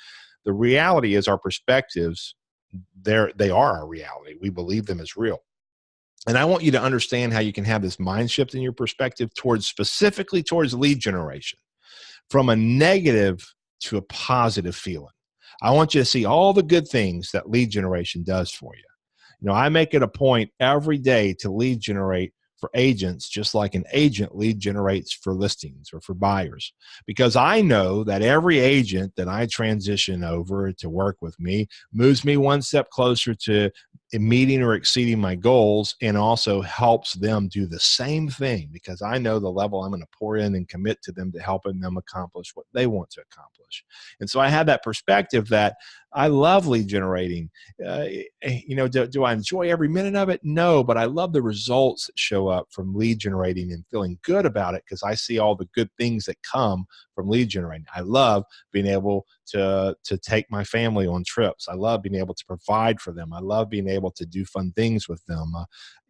A: the reality is our perspectives, they are our reality. We believe them as real. And I want you to understand how you can have this mind shift in your perspective specifically towards lead generation, from a negative to a positive feeling. I want you to see all the good things that lead generation does for you. You know, I make it a point every day to lead generate for agents, just like an agent lead generates for listings or for buyers, because I know that every agent that I transition over to work with me moves me one step closer to meeting or exceeding my goals, and also helps them do the same thing, because I know the level I'm going to pour in and commit to them to helping them accomplish what they want to accomplish. And so I have that perspective that I love lead generating. You know, do I enjoy every minute of it? No, but I love the results that show up from lead generating and feeling good about it, because I see all the good things that come from lead generating. I love being able to take my family on trips. I love being able to provide for them. I love being able to do fun things with them.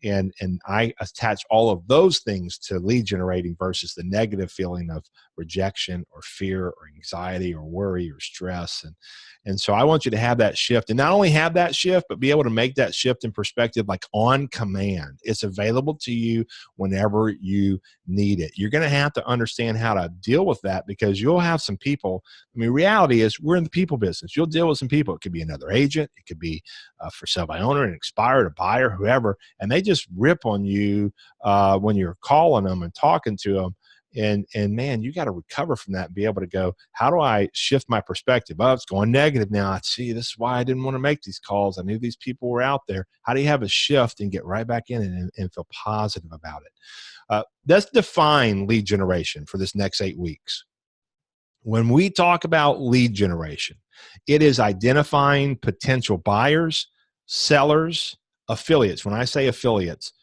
A: And I attach all of those things to lead generating versus the negative feeling of rejection or fear or anxiety or worry or stress. And so I want you to have that shift, and not only have that shift, but be able to make that shift in perspective, like on command. It's available to you whenever you need it. You're going to have to understand how to deal with that, because you'll have some people. I mean, reality is we're in the people business. You'll deal with some people. It could be another agent. It could be for sale by owner, an expired, a buyer, whoever, and they just rip on you when you're calling them and talking to them. And man, you got to recover from that and be able to go, how do I shift my perspective? Oh, it's going negative now. I see, this is why I didn't want to make these calls. I knew these people were out there. How do you have a shift and get right back in and feel positive about it? Let's define lead generation for this next 8 weeks. When we talk about lead generation, it is identifying potential buyers, sellers, affiliates. When I say affiliates,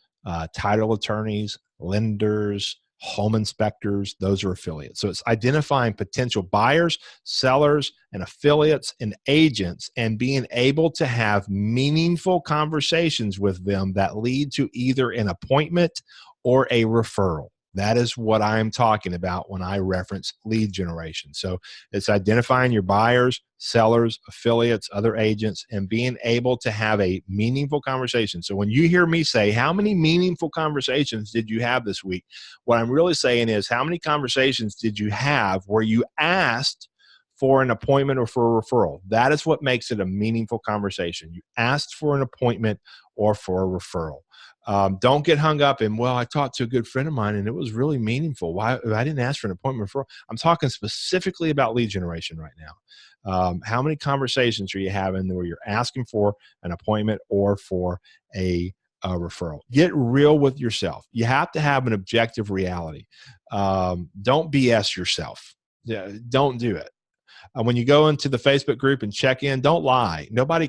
A: title attorneys, lenders, home inspectors, those are affiliates. So it's identifying potential buyers, sellers, and affiliates and agents, and being able to have meaningful conversations with them that lead to either an appointment or a referral. That is what I'm talking about when I reference lead generation. So it's identifying your buyers, sellers, affiliates, other agents, and being able to have a meaningful conversation. So when you hear me say, how many meaningful conversations did you have this week? What I'm really saying is, how many conversations did you have where you asked for an appointment or for a referral? That is what makes it a meaningful conversation. You asked for an appointment or for a referral. Don't get hung up in, well, I talked to a good friend of mine and it was really meaningful. Why I didn't ask for an appointment referral? I'm talking specifically about lead generation right now. How many conversations are you having where you're asking for an appointment or for a referral? Get real with yourself. You have to have an objective reality. Don't BS yourself. Don't do it. When you go into the Facebook group and check in, don't lie. Nobody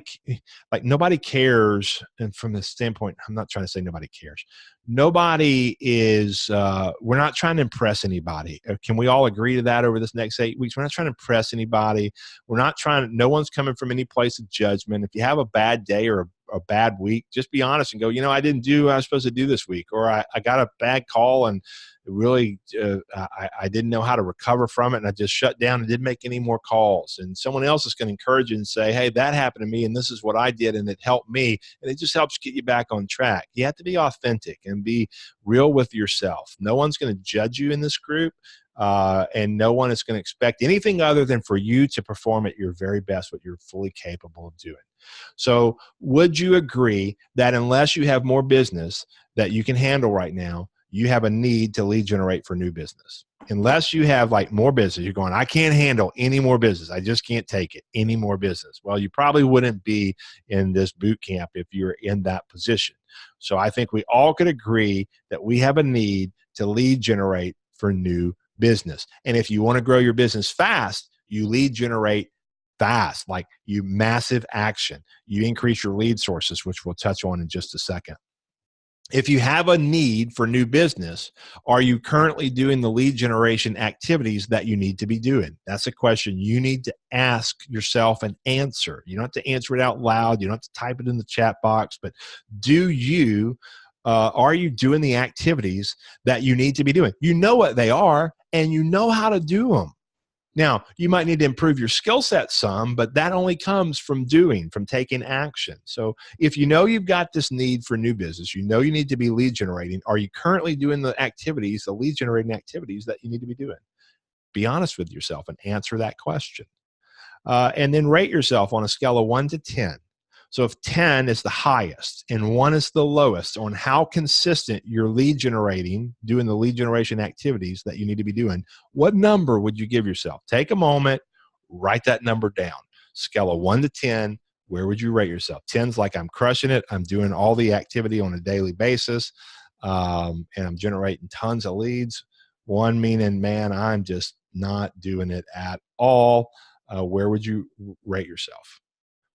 A: cares. And from the standpoint, I'm not trying to say nobody cares. Nobody is, we're not trying to impress anybody. Can we all agree to that over this next 8 weeks? We're not trying to impress anybody. We're not trying, no one's coming from any place of judgment. If you have a bad day or a bad week, just be honest and go, I didn't do what I was supposed to do this week, or I got a bad call and really I didn't know how to recover from it, and I just shut down and didn't make any more calls. And someone else is going to encourage you and say, hey, that happened to me and this is what I did and it helped me. And it just helps get you back on track. You have to be authentic and be real with yourself. No one's going to judge you in this group. And no one is going to expect anything other than for you to perform at your very best, what you're fully capable of doing. So would you agree that unless you have more business that you can handle right now, you have a need to lead generate for new business? Unless you have like more business, you're going, I can't handle any more business. I just can't take it, any more business. Well, you probably wouldn't be in this boot camp if you're in that position. So I think we all could agree that we have a need to lead generate for new business. And if you want to grow your business fast, you lead generate fast, like you massive action. You increase your lead sources, which we'll touch on in just a second. If you have a need for new business, are you currently doing the lead generation activities that you need to be doing? That's a question you need to ask yourself and answer. You don't have to answer it out loud. You don't have to type it in the chat box, but are you doing the activities that you need to be doing? You know what they are and you know how to do them. Now, you might need to improve your skill set some, but that only comes from taking action. So if you know you've got this need for new business, you know you need to be lead generating, are you currently doing the activities, the lead generating activities that you need to be doing? Be honest with yourself and answer that question. And then rate yourself on a scale of 1 to 10. So if 10 is the highest and 1 is the lowest on how consistent you're lead generating, doing the lead generation activities that you need to be doing, what number would you give yourself? Take a moment, write that number down. Scale of 1 to 10, where would you rate yourself? 10's like I'm crushing it. I'm doing all the activity on a daily basis, and I'm generating tons of leads. 1 meaning, man, I'm just not doing it at all. Where would you rate yourself?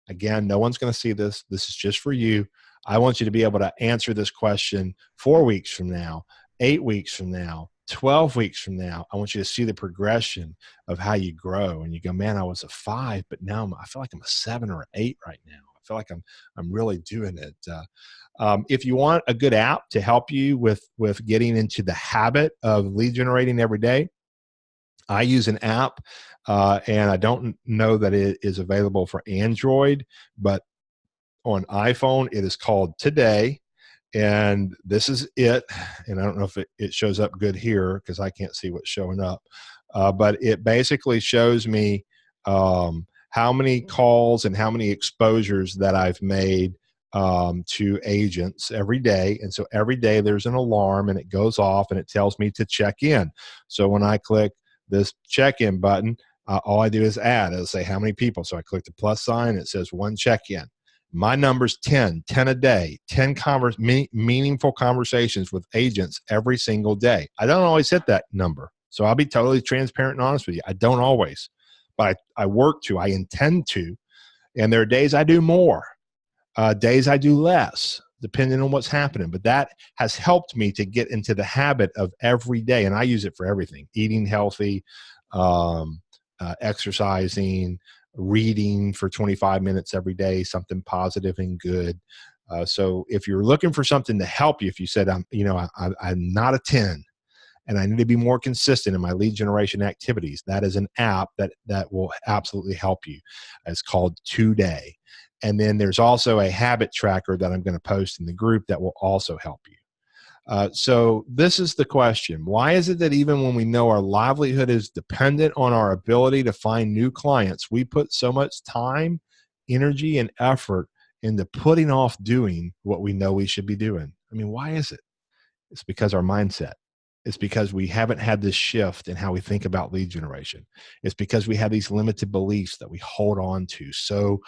A: Again, no one's going to see this. This is just for you. I want you to be able to answer this question 4 weeks from now, 8 weeks from now, 12 weeks from now. I want you to see the progression of how you grow. And you go, man, I was a 5, but now I feel like I'm a 7 or an 8 right now. I feel like I'm really doing it. If you want a good app to help you with getting into the habit of lead generating every day, I use an app, and I don't know that it is available for Android, but on iPhone, it is called Today, and this is it. And I don't know if it shows up good here because I can't see what's showing up, but it basically shows me how many calls and how many exposures that I've made to agents every day. And so every day there's an alarm and it goes off and it tells me to check in. So when I click this check-in button, all I do is add. It'll say how many people. So I click the plus sign. It says 1 check-in. My number's 10 a day, 10 meaningful conversations with agents every single day. I don't always hit that number. So I'll be totally transparent and honest with you. I don't always, but I work to, I intend to. And there are days I do more, days I do less, depending on what's happening. But that has helped me to get into the habit of every day. And I use it for everything: eating healthy, exercising, reading for 25 minutes every day, something positive and good. So if you're looking for something to help you, if you said, I'm not a 10 and I need to be more consistent in my lead generation activities, that is an app that will absolutely help you. It's called Today. And then there's also a habit tracker that I'm going to post in the group that will also help you. So this is the question. Why is it that even when we know our livelihood is dependent on our ability to find new clients, we put so much time, energy, and effort into putting off doing what we know we should be doing? I mean, why is it? It's because our mindset. It's because we haven't had this shift in how we think about lead generation. It's because we have these limited beliefs that we hold on to so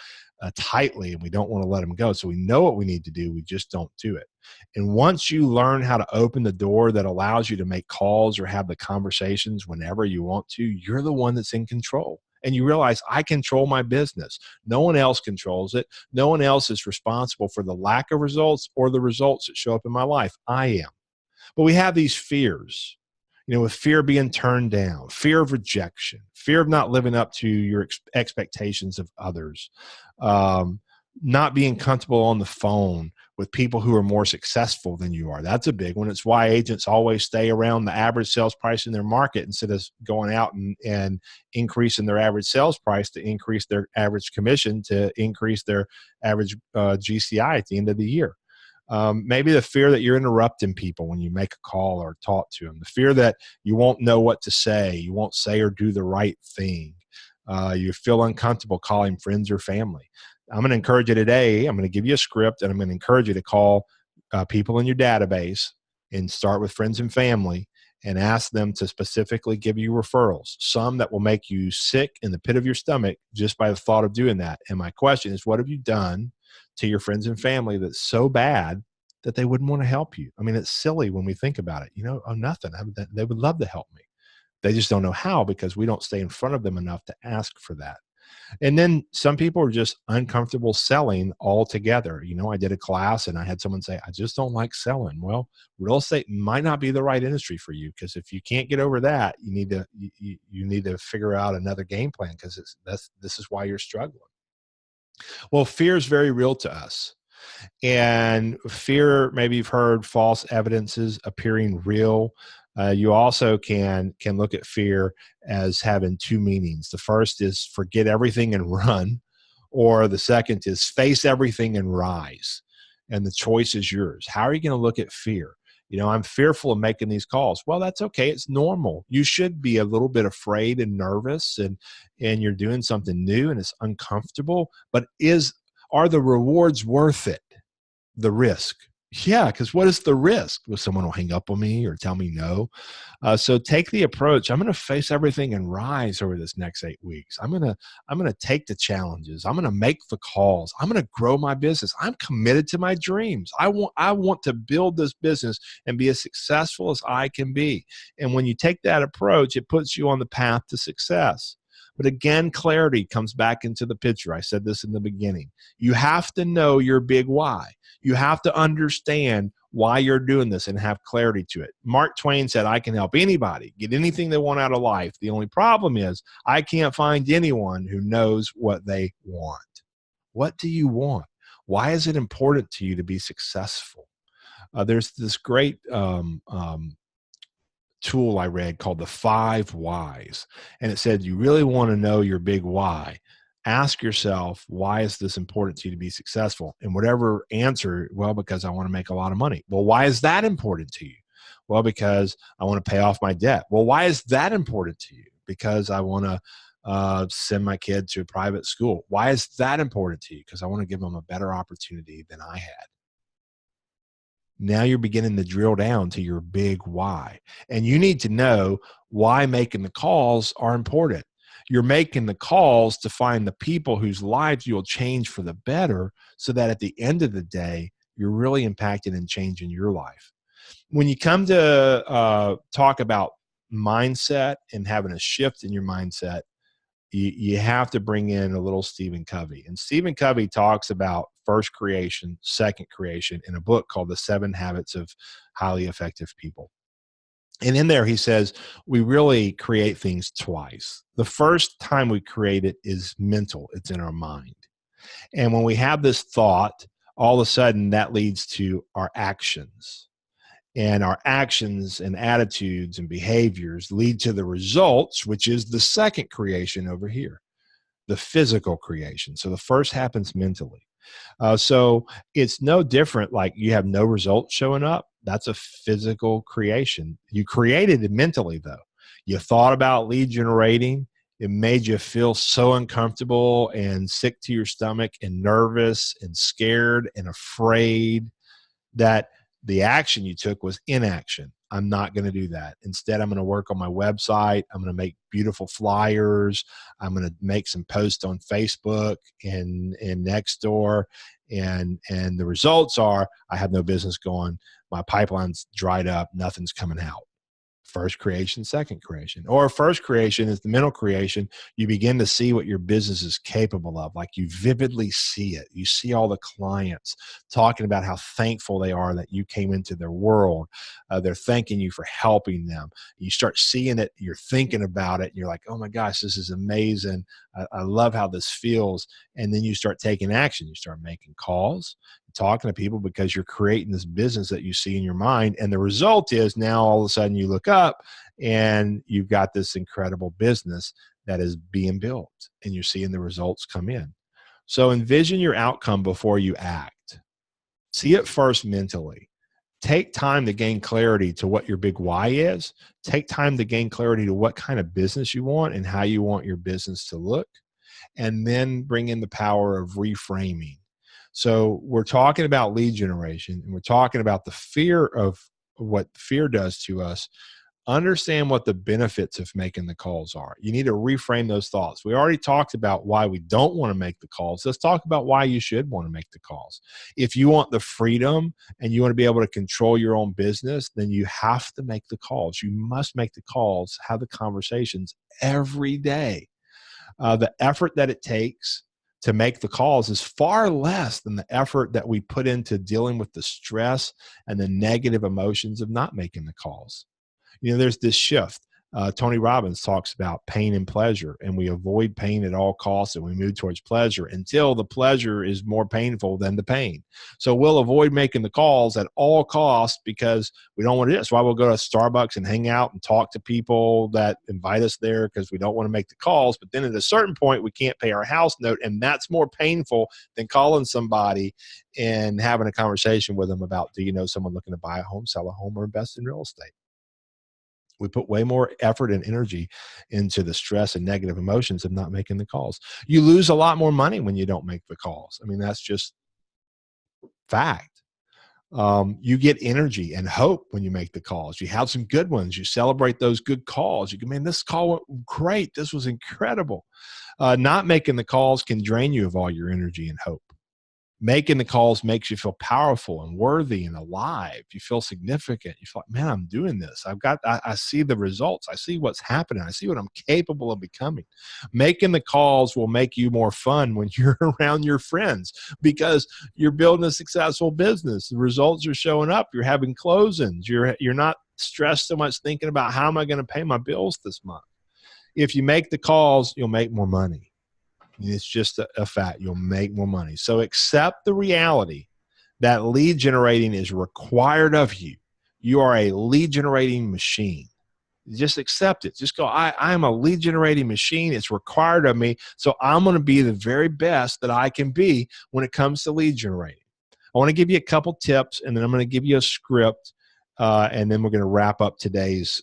A: tightly, and we don't want to let them go. So we know what we need to do. We just don't do it. And once you learn how to open the door that allows you to make calls or have the conversations whenever you want to, you're the one that's in control. and you realize I control my business. No one else controls it. No one else is responsible for the lack of results or the results that show up in my life. I am. But we have these fears, with fear being turned down, fear of rejection, fear of not living up to your expectations of others, not being comfortable on the phone with people who are more successful than you are. That's a big one. It's why agents always stay around the average sales price in their market instead of going out and increasing their average sales price to increase their average commission, to increase their average GCI at the end of the year. Maybe the fear that you're interrupting people when you make a call or talk to them, the fear that you won't know what to say, you won't say or do the right thing. You feel uncomfortable calling friends or family. I'm going to encourage you today. I'm going to give you a script, and I'm going to encourage you to call people in your database and start with friends and family and ask them to specifically give you referrals, some that will make you sick in the pit of your stomach just by the thought of doing that. And my question is, what have you done to your friends and family that's so bad that they wouldn't want to help you? I mean, it's silly when we think about it. Nothing. They would love to help me. They just don't know how, because we don't stay in front of them enough to ask for that. And then some people are just uncomfortable selling altogether. I did a class and I had someone say, I just don't like selling. Well, real estate might not be the right industry for you, because if you can't get over that, you need to figure out another game plan, because this is why you're struggling. Well, fear is very real to us. And fear, maybe you've heard false evidences appearing real. You also can look at fear as having two meanings. The first is forget everything and run, or the second is face everything and rise. And the choice is yours. How are you going to look at fear? I'm fearful of making these calls. Well, that's okay. It's normal. You should be a little bit afraid and nervous, and you're doing something new and it's uncomfortable, but are the rewards worth it? The risk? Yeah, because what is the risk? Well, someone will hang up on me or tell me no. So take the approach. I'm going to face everything and rise over this next 8 weeks. I'm going to take the challenges. I'm going to make the calls. I'm going to grow my business. I'm committed to my dreams. I want to build this business and be as successful as I can be. And when you take that approach, it puts you on the path to success. But again, clarity comes back into the picture. I said this in the beginning. You have to know your big why. You have to understand why you're doing this and have clarity to it. Mark Twain said, I can help anybody get anything they want out of life. The only problem is I can't find anyone who knows what they want. What do you want? Why is it important to you to be successful? There's this great tool I read called the 5 Whys. And it said, you really want to know your big why. Ask yourself, why is this important to you to be successful? And whatever answer, well, because I want to make a lot of money. Well, why is that important to you? Well, because I want to pay off my debt. Well, why is that important to you? Because I want to send my kid to a private school. Why is that important to you? Because I want to give them a better opportunity than I had. Now you're beginning to drill down to your big why. And you need to know why making the calls are important. You're making the calls to find the people whose lives you'll change for the better, so that at the end of the day, you're really impacting and changing your life. When you come to talk about mindset and having a shift in your mindset, you have to bring in a little Stephen Covey. And Stephen Covey talks about first creation, second creation in a book called The 7 Habits of Highly Effective People. And in there, he says, we really create things twice. The first time we create it is mental. It's in our mind. And when we have this thought, all of a sudden that leads to our actions. And our actions and attitudes and behaviors lead to the results, which is the second creation over here, the physical creation. So the first happens mentally. So it's no different, like you have no results showing up. That's a physical creation. You created it mentally, though. You thought about lead generating. It made you feel so uncomfortable and sick to your stomach and nervous and scared and afraid that the action you took was inaction. I'm not going to do that. Instead, I'm going to work on my website. I'm going to make beautiful flyers. I'm going to make some posts on Facebook and Nextdoor. And the results are I have no business going. My pipeline's dried up. Nothing's coming out. First creation, second creation. Or first creation is the mental creation. You begin to see what your business is capable of. Like you vividly see it. You see all the clients talking about how thankful they are that you came into their world. They're thanking you for helping them. You start seeing it. You're thinking about it. And you're like, oh my gosh, this is amazing. I love how this feels. And then you start taking action. You start making calls, talking to people, because you're creating this business that you see in your mind. And the result is now all of a sudden you look up and you've got this incredible business that is being built, and you're seeing the results come in. So envision your outcome before you act. See it first mentally. Take time to gain clarity to what your big why is. Take time to gain clarity to what kind of business you want and how you want your business to look. And then bring in the power of reframing. So we're talking about lead generation, and we're talking about the fear of what fear does to us. Understand what the benefits of making the calls are. You need to reframe those thoughts. We already talked about why we don't want to make the calls. Let's talk about why you should want to make the calls. If you want the freedom and you want to be able to control your own business, then you have to make the calls. You must make the calls, have the conversations every day. The effort that it takes to make the calls is far less than the effort that we put into dealing with the stress and the negative emotions of not making the calls. You know, there's this shift. Tony Robbins talks about pain and pleasure, and we avoid pain at all costs, and we move towards pleasure until the pleasure is more painful than the pain. So we'll avoid making the calls at all costs because we don't want to do it. That's why we'll go to Starbucks and hang out and talk to people that invite us there because we don't want to make the calls. But then at a certain point, we can't pay our house note, and that's more painful than calling somebody and having a conversation with them about, do you know someone looking to buy a home, sell a home, or invest in real estate? We put way more effort and energy into the stress and negative emotions of not making the calls. You lose a lot more money when you don't make the calls. I mean, that's just fact. You get energy and hope when you make the calls. You have some good ones. You celebrate those good calls. You go, man, this call went great. This was incredible. Not making the calls can drain you of all your energy and hope. Making the calls makes you feel powerful and worthy and alive. You feel significant. You feel like, man, I'm doing this. I see the results. I see what's happening. I see what I'm capable of becoming. Making the calls will make you more fun when you're around your friends because you're building a successful business. The results are showing up. You're having closings. You're not stressed so much thinking about how am I going to pay my bills this month. If you make the calls, you'll make more money. It's just a fact. You'll make more money. So accept the reality that lead generating is required of you. You are a lead generating machine. Just accept it. Just go, I am a lead generating machine. It's required of me. So I'm going to be the very best that I can be when it comes to lead generating. I want to give you a couple tips, and then I'm going to give you a script, and then we're going to wrap up today's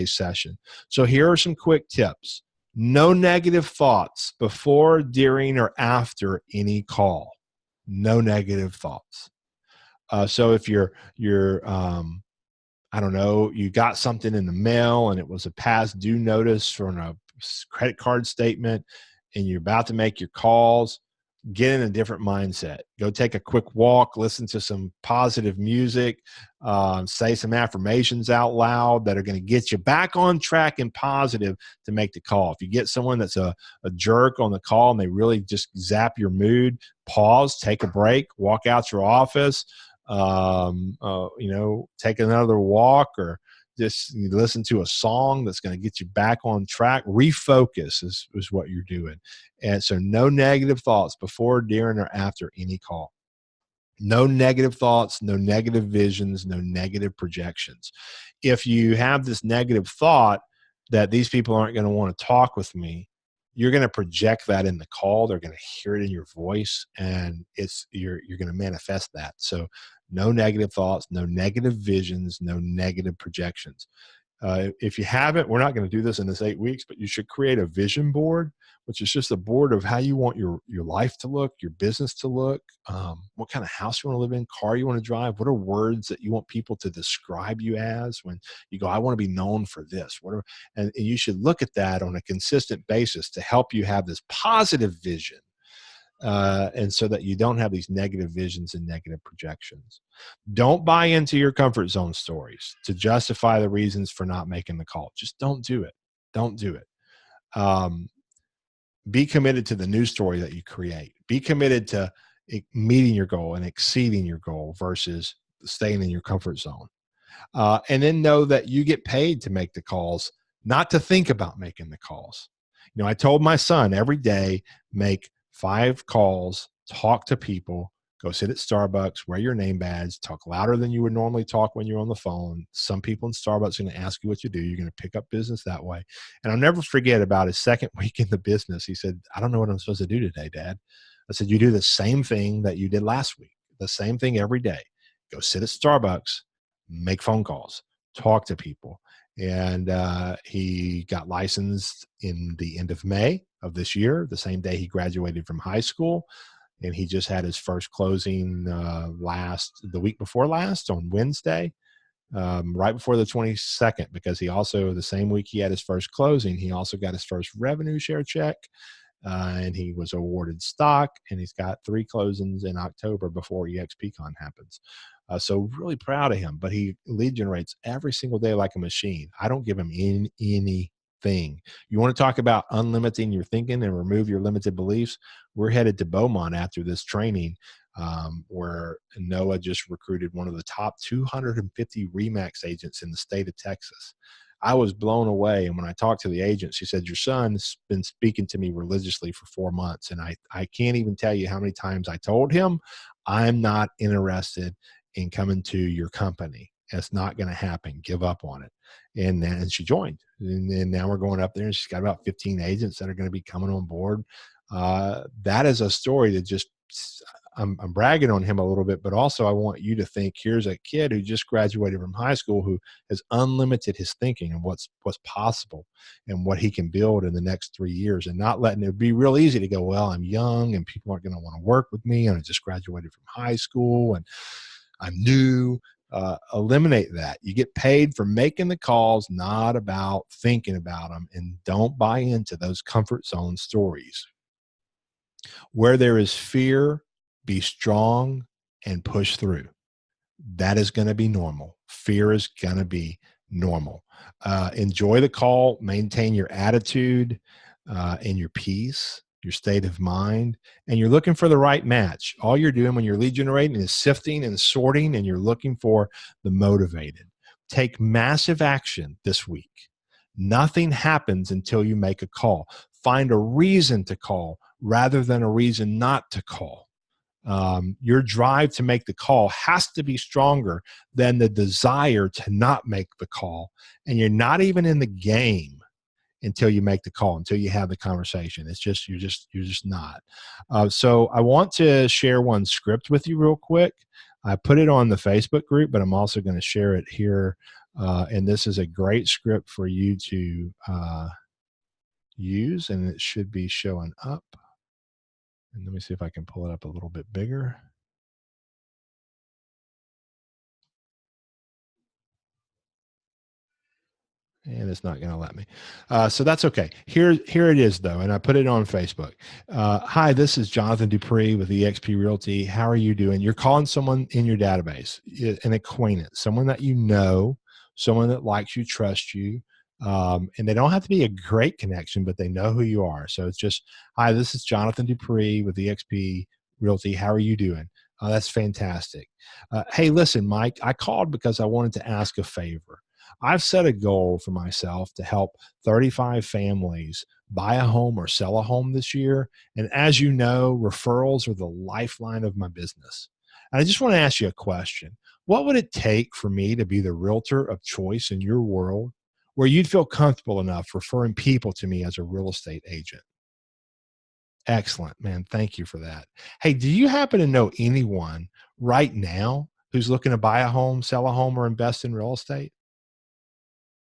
A: session. So here are some quick tips. No negative thoughts before, during, or after any call. No negative thoughts. So if you're I don't know, you got something in the mail and it was a past due notice from a credit card statement and you're about to make your calls, get in a different mindset. Go take a quick walk, listen to some positive music, say some affirmations out loud that are going to get you back on track and positive to make the call. If you get someone that's a jerk on the call and they really just zap your mood, pause, take a break, walk out your office, take another walk, or just listen to a song that's going to get you back on track. Refocus is what you're doing. And so no negative thoughts before, during, or after any call. No negative thoughts, no negative visions, no negative projections. If you have this negative thought that these people aren't going to want to talk with me, you're going to project that in the call. They're going to hear it in your voice, and you're going to manifest that. So no negative thoughts, no negative visions, no negative projections. If you haven't, we're not going to do this in this 8 weeks, but you should create a vision board, which is just a board of how you want your life to look, your business to look, what kind of house you want to live in, car you want to drive, what are words that you want people to describe you as when you go, I want to be known for this, whatever. And you should look at that on a consistent basis to help you have this positive vision and so that you don't have these negative visions and negative projections. Don't buy into your comfort zone stories to justify the reasons for not making the call. Just don't do it. Don't do it. Be committed to the new story that you create. Be committed to meeting your goal and exceeding your goal versus staying in your comfort zone. And then know that you get paid to make the calls, not to think about making the calls. You know, I told my son every day, make 5 calls, talk to people, go sit at Starbucks, wear your name badge, talk louder than you would normally talk when you're on the phone. Some people in Starbucks are going to ask you what you do. You're going to pick up business that way. And I'll never forget, about his second week in the business, he said, I don't know what I'm supposed to do today, Dad. I said, you do the same thing that you did last week, the same thing every day. Go sit at Starbucks, make phone calls, talk to people. And he got licensed in the end of May of this year, the same day he graduated from high school. And he just had his first closing the week before last on Wednesday, right before the 22nd, because he also, the same week he had his first closing, he also got his first revenue share check. And he was awarded stock, and he's got 3 closings in October before EXPCon happens. So really proud of him, but he lead generates every single day like a machine. I don't give him anything. You want to talk about unlimiting your thinking and remove your limited beliefs? We're headed to Beaumont after this training, where Noah just recruited one of the top 250 RE/MAX agents in the state of Texas. I was blown away. And when I talked to the agent, she said, your son's been speaking to me religiously for 4 months. And I can't even tell you how many times I told him, I'm not interested in coming to your company. It's not going to happen. Give up on it. And then she joined. And now we're going up there, and she's got about 15 agents that are going to be coming on board. That is a story that just, I'm bragging on him a little bit, but also I want you to think, here's a kid who just graduated from high school who has unlimited his thinking and what's possible and what he can build in the next 3 years, and not letting it be real easy to go, well, I'm young and people aren't going to want to work with me, and I just graduated from high school and I'm new. Eliminate that. You get paid for making the calls, not about thinking about them, and don't buy into those comfort zone stories. Where there is fear, be strong and push through. That is going to be normal. Fear is going to be normal. Enjoy the call, maintain your attitude and your peace, your state of mind, and you're looking for the right match. All you're doing when you're lead generating is sifting and sorting, and you're looking for the motivated. Take massive action this week. Nothing happens until you make a call. Find a reason to call rather than a reason not to call. Your drive to make the call has to be stronger than the desire to not make the call. And you're not even in the game until you make the call, until you have the conversation. It's just, you're just not. So I want to share one script with you real quick. I put it on the Facebook group, but I'm also going to share it here. And this is a great script for you to use, and it should be showing up. And let me see if I can pull it up a little bit bigger. And it's not going to let me. So that's okay. Here it is, though, and I put it on Facebook. Hi, this is Jonathan Dupree with eXp Realty. How are you doing? You're calling someone in your database, an acquaintance, someone that you know, someone that likes you, trusts you. And they don't have to be a great connection, but they know who you are. So it's just, hi, this is Jonathan Dupree with eXp Realty. How are you doing? That's fantastic. Hey, listen, Mike, I called because I wanted to ask a favor. I've set a goal for myself to help 35 families buy a home or sell a home this year. And as you know, referrals are the lifeline of my business. And I just want to ask you a question. What would it take for me to be the realtor of choice in your world, where you'd feel comfortable enough referring people to me as a real estate agent? Excellent, man. Thank you for that. Hey, do you happen to know anyone right now who's looking to buy a home, sell a home, or invest in real estate?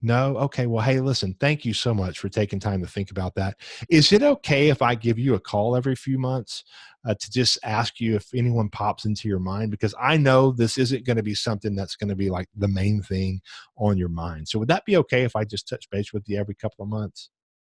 A: No? Okay. Well, hey, listen, thank you so much for taking time to think about that. Is it okay if I give you a call every few months to just ask you if anyone pops into your mind? Because I know this isn't going to be something that's going to be like the main thing on your mind. So would that be okay if I just touch base with you every couple of months?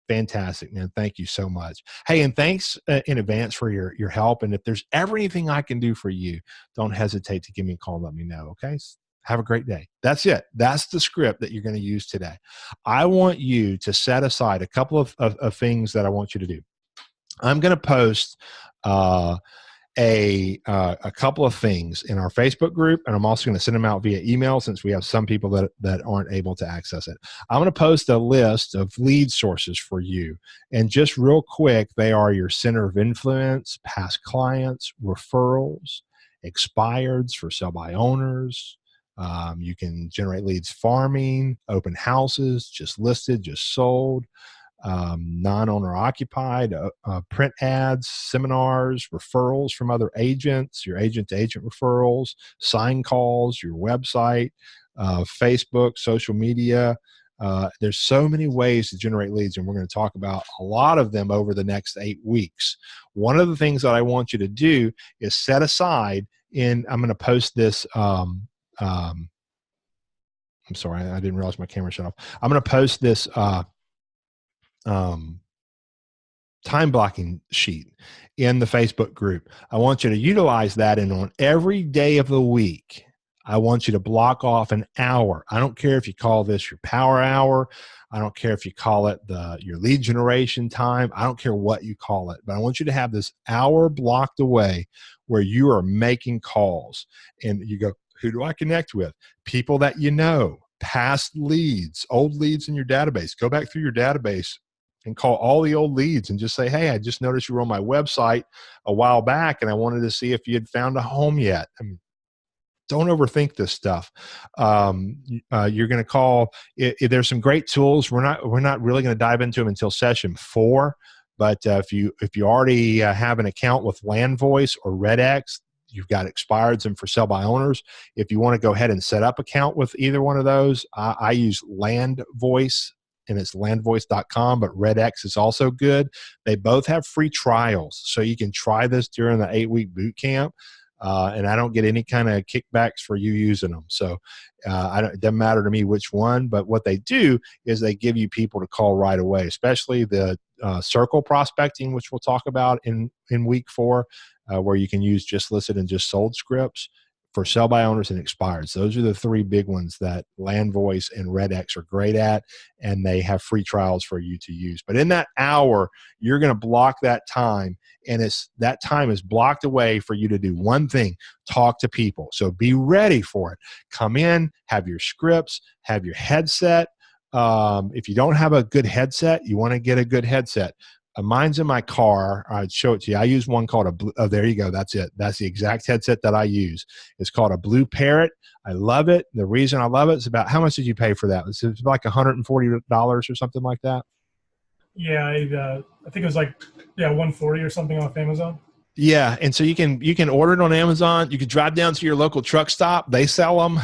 A: Fantastic, man. Thank you so much. Hey, and thanks in advance for your help. And if there's ever anything I can do for you, don't hesitate to give me a call and let me know. Okay. Have a great day. That's it. That's the script that you're going to use today. I want you to set aside a couple of things that I want you to do. I'm going to post a couple of things in our Facebook group, and I'm also going to send them out via email since we have some people that aren't able to access it. I'm going to post a list of lead sources for you. And just real quick, they are your center of influence, past clients, referrals, expireds for sell by owners. You can generate leads farming, open houses, just listed, just sold, non-owner occupied, print ads, seminars, referrals from other agents, your agent-to-agent referrals, sign calls, your website, Facebook, social media. There's so many ways to generate leads, and we're going to talk about a lot of them over the next 8 weeks. One of the things that I want you to do is set aside I'm going to post this I'm sorry, I didn't realize my camera shut off. I'm going to post this time blocking sheet in the Facebook group. I want you to utilize that, and on every day of the week, I want you to block off an hour. I don't care if you call this your power hour. I don't care if you call it your lead generation time. I don't care what you call it, but I want you to have this hour blocked away where you are making calls, and you go, who do I connect with? People that you know, past leads, old leads in your database. Go back through your database and call all the old leads and just say, hey, I just noticed you were on my website a while back and I wanted to see if you had found a home yet. I mean, don't overthink this stuff. You're going to call. There's some great tools. We're not really going to dive into them until session 4. But if you already have an account with LandVoice or RedX, you've got expireds and for sale by owners. If you want to go ahead and set up account with either one of those, I use LandVoice, and it's landvoice.com, but RedX is also good. They both have free trials, so you can try this during the 8-week boot camp. And I don't get any kind of kickbacks for you using them. So it doesn't matter to me which one, but what they do is they give you people to call right away, especially the circle prospecting, which we'll talk about in week 4, where you can use just listed and just sold scripts for sell by owners and expireds. Those are the 3 big ones that LandVoice and RedX are great at, and they have free trials for you to use. But in that hour, you're going to block that time, and that time is blocked away for you to do one thing: talk to people. So be ready for it. Come in, have your scripts, have your headset. If you don't have a good headset, you want to get a good headset. Mine's in my car. I'd show it to you. I use one called a Blue. Oh, there you go. That's it. That's the exact headset that I use. It's called a Blue Parrot. I love it. The reason I love it is about how much did you pay for that? It's like $140 or something like that.
H: Yeah, I think it was like $140 or something off Amazon.
A: Yeah, and so you can order it on Amazon. You can drive down to your local truck stop. They sell them,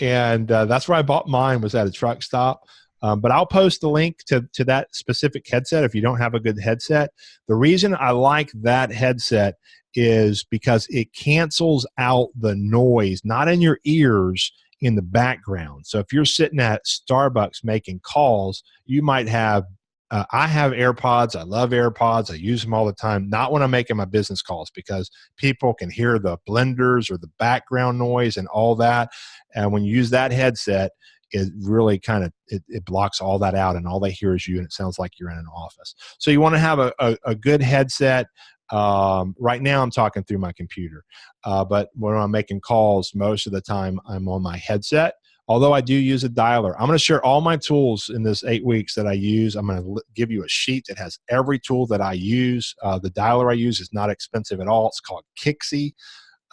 A: and that's where I bought mine, was at a truck stop. But I'll post the link to that specific headset if you don't have a good headset. The reason I like that headset is because it cancels out the noise, not in your ears, in the background. So if you're sitting at Starbucks making calls, you might have I have AirPods. I love AirPods. I use them all the time, not when I'm making my business calls, because people can hear the blenders or the background noise and all that. And when you use that headset, it really kind of it blocks all that out, and all they hear is you, and it sounds like you're in an office. So you want to have a good headset. Right now I'm talking through my computer, but when I'm making calls, most of the time I'm on my headset, although I do use a dialer. I'm going to share all my tools in this 8 weeks that I use. I'm going to give you a sheet that has every tool that I use. The dialer I use is not expensive at all. It's called Kixi.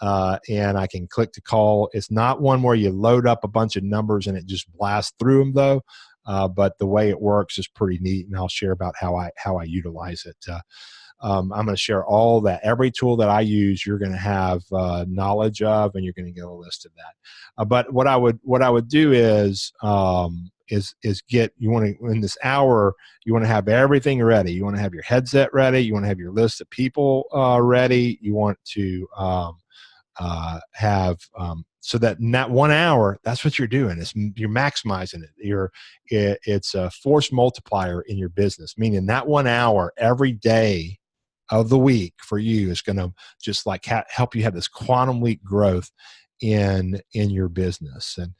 A: And I can click to call. It's not one where you load up a bunch of numbers and it just blasts through them, though. But the way it works is pretty neat, and I'll share about how I utilize it. I'm going to share all that. Every tool that I use, you're going to have knowledge of, and you're going to get a list of that. But what I would do is get, you want to, in this hour, you want to have everything ready. You want to have your headset ready. You want to have your list of people ready. You want to have so that in that 1 hour, that's what you're doing. You're maximizing it. It's a force multiplier in your business, meaning that 1 hour every day of the week for you is going to just like help you have this quantum leap growth in your business. And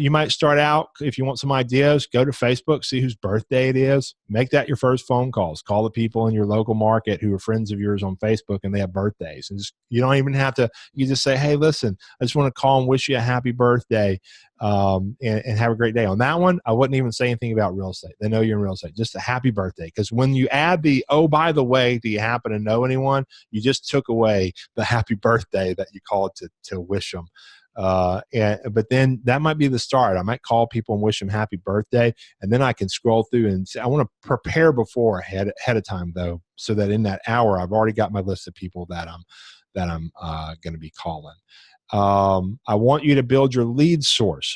A: you might start out, if you want some ideas, go to Facebook, see whose birthday it is, make that your first phone calls. Call the people in your local market who are friends of yours on Facebook and they have birthdays. And you don't even have to, you just say, hey, listen, I just want to call and wish you a happy birthday and have a great day. On that one, I wouldn't even say anything about real estate. They know you're in real estate. Just a happy birthday. Because when you add the, oh, by the way, do you happen to know anyone? You just took away the happy birthday that you called to wish them. But then that might be the start. I might call people and wish them happy birthday, and then I can scroll through and say, I want to prepare before ahead of time though, so that in that hour I've already got my list of people that I'm going to be calling. I want you to build your lead source.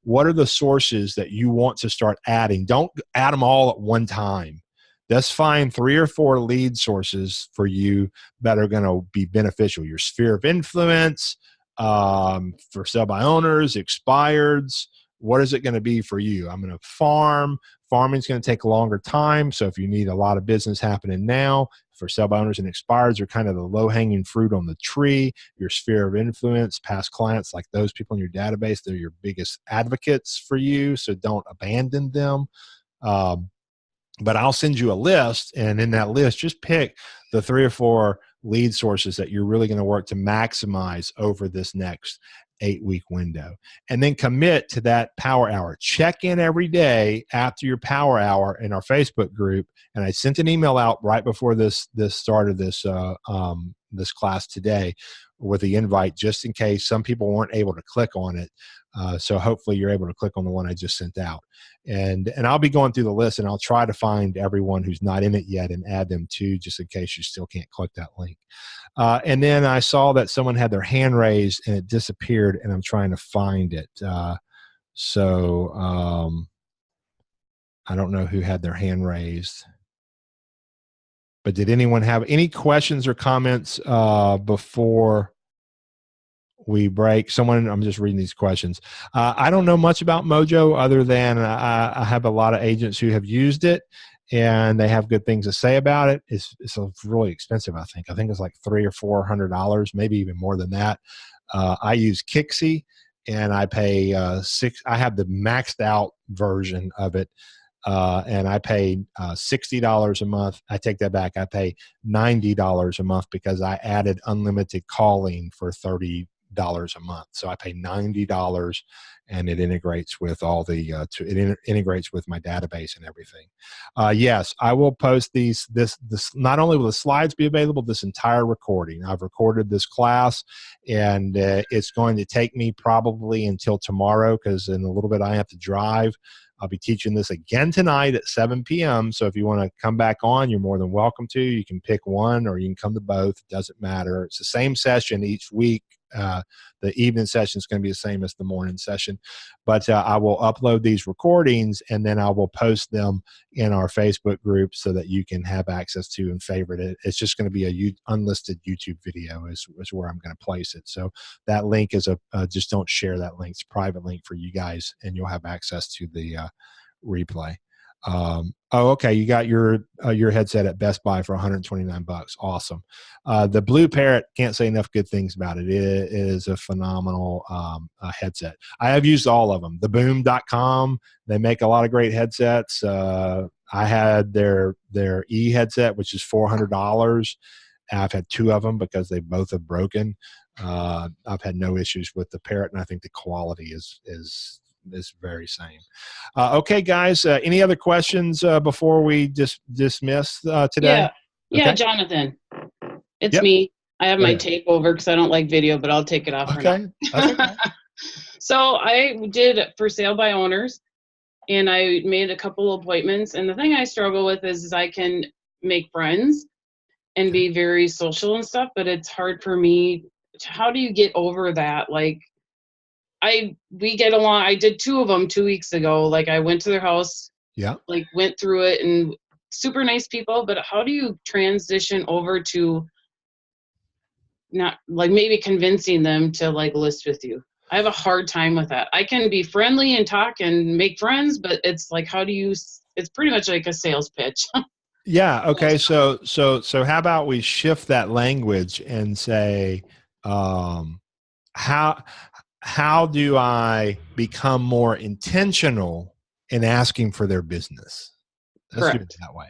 A: What are the sources that you want to start adding? Don't add them all at one time. Let's find 3 or 4 lead sources for you that are going to be beneficial. Your sphere of influence, for sell by owners, expireds. What is it going to be for you? I'm going to farm. Farming is going to take a longer time. So if you need a lot of business happening now, for sell by owners and expireds are kind of the low hanging fruit on the tree. Your sphere of influence, past clients, like those people in your database, they're your biggest advocates for you. So don't abandon them. But I'll send you a list, and in that list, just pick the 3 or 4 lead sources that you're really going to work to maximize over this next 8-week window. And then commit to that power hour. Check in every day after your power hour in our Facebook group. And I sent an email out right before this started this class today with the invite, just in case some people weren't able to click on it. So hopefully you're able to click on the one I just sent out. And I'll be going through the list, and I'll try to find everyone who's not in it yet and add them too, just in case you still can't click that link. And then I saw that someone had their hand raised and it disappeared, and I'm trying to find it. So I don't know who had their hand raised. But did anyone have any questions or comments before we break? I'm just reading these questions. I don't know much about Mojo other than I have a lot of agents who have used it and they have good things to say about it. It's really expensive, I think. I think it's like $300 or $400, maybe even more than that. I use Kixi, and I pay I have the maxed out version of it. And I pay $60 a month. I take that back. I pay $90 a month because I added unlimited calling for $30 a month. So I pay $90, and it integrates with all the it integrates with my database and everything. Yes, I will post this. Not only will the slides be available, this entire recording. I've recorded this class, and it's going to take me probably until tomorrow, because in a little bit I have to drive. I'll be teaching this again tonight at 7 p.m. So if you want to come back on, you're more than welcome to. You can pick one or you can come to both. It doesn't matter. It's the same session each week. The evening session is going to be the same as the morning session. But I will upload these recordings, and then I will post them in our Facebook group so that you can have access to and favorite it. It's just going to be a unlisted YouTube video is where I'm going to place it. So that link is just don't share that link. It's a private link for you guys, and you'll have access to the replay. Okay. You got your headset at Best Buy for $129. Awesome. The Blue Parrot, can't say enough good things about it. It is a phenomenal headset. I have used all of them. TheBoom.com, they make a lot of great headsets. I had their E headset, which is $400. I've had 2 of them because they both have broken. I've had no issues with the Parrot, and I think the quality is very same. Okay, guys, any other questions before we dismiss today?
I: Yeah, okay. Jonathan, it's me. I have my tape over because I don't like video, but I'll take it off.
A: Okay. Okay.
I: So I did for sale by owners, and I made a couple appointments. And the thing I struggle with is I can make friends and be very social and stuff, but it's hard for me. How do you get over that? Like, we get along. I did 2 of them 2 weeks ago. Like, I went to their house, like went through it, and super nice people. But how do you transition over to not like maybe convincing them to like list with you. I have a hard time with that. I can be friendly and talk and make friends, but it's like, it's pretty much like a sales pitch.
A: Yeah. Okay. So how about we shift that language and say, how do I become more intentional in asking for their business? Let's do it that way.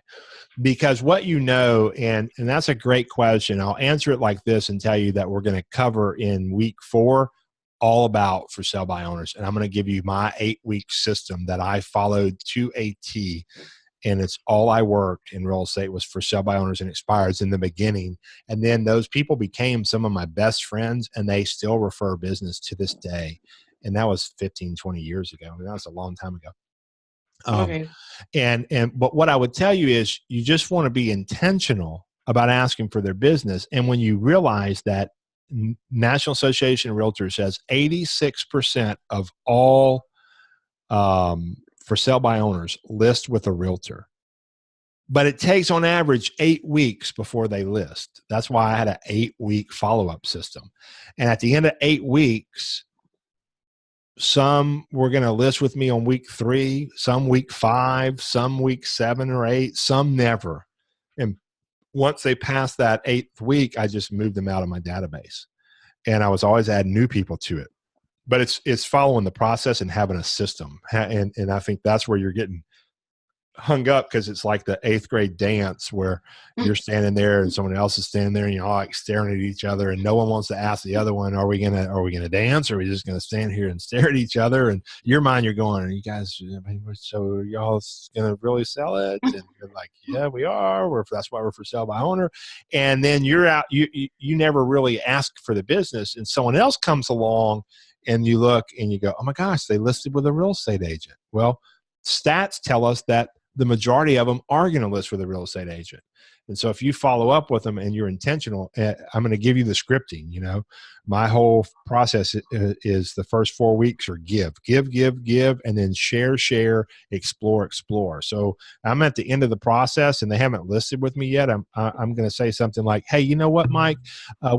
A: Because what you know, and that's a great question. I'll answer it like this and tell you that we're going to cover in week 4 all about for sale by owners. And I'm going to give you my 8-week system that I followed to a T. And it's all I worked in real estate was for sale by owners and expireds in the beginning. And then those people became some of my best friends, and they still refer business to this day. And that was 15, 20 years ago. I mean, that was a long time ago.
I: Okay.
A: But what I would tell you is you just want to be intentional about asking for their business. And when you realize that National Association of Realtors says 86% of all for sale by owners list with a realtor, but it takes on average 8 weeks before they list. That's why I had an 8-week follow-up system. And at the end of 8 weeks, some were going to list with me on week 3, some week 5, some week 7 or 8, some never. And once they passed that 8th week, I just moved them out of my database. And I was always adding new people to it. But it's following the process and having a system. And I think that's where you're getting hung up, because it's like the 8th grade dance where you're standing there and someone else is standing there and you're all like staring at each other, and no one wants to ask the other one, are we gonna dance, or are we just gonna stand here and stare at each other? And your mind, you're going, you guys, so y'all gonna really sell it? And you're like, yeah, we are. That's why we're for sale by owner. And then you're out, you never really ask for the business, and someone else comes along and you look and you go, oh my gosh, they listed with a real estate agent. Well, stats tell us that the majority of them are going to list with a real estate agent. And so if you follow up with them and you're intentional, I'm going to give you the scripting. You know, my whole process is the first 4 weeks are give, and then share, explore. So I'm at the end of the process and they haven't listed with me yet. I'm going to say something like, hey, you know what, Mike,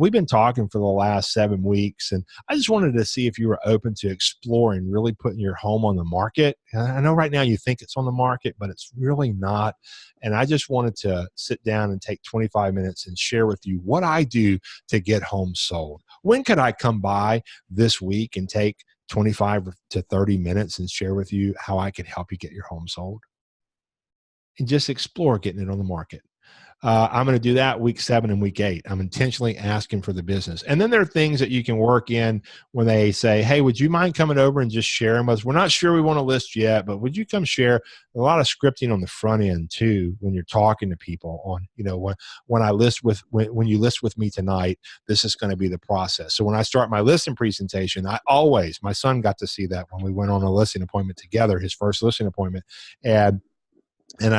A: we've been talking for the last 7 weeks, and I just wanted to see if you were open to exploring really putting your home on the market. I know right now you think it's on the market, but it's really not. And I just wanted to sit down and take 25 minutes and share with you what I do to get homes sold. When could I come by this week and take 25 to 30 minutes and share with you how I could help you get your home sold? And just explore getting it on the market. I'm going to do that week 7 and week 8. I'm intentionally asking for the business. And then there are things that you can work in when they say, hey, would you mind coming over and just sharing with us? We're not sure we want to list yet, but would you come share? A lot of scripting on the front end too, when you're talking to people on, you know, when you list with me tonight, this is going to be the process. So when I start my listing presentation, my son got to see that when we went on a listing appointment together, his first listing appointment. And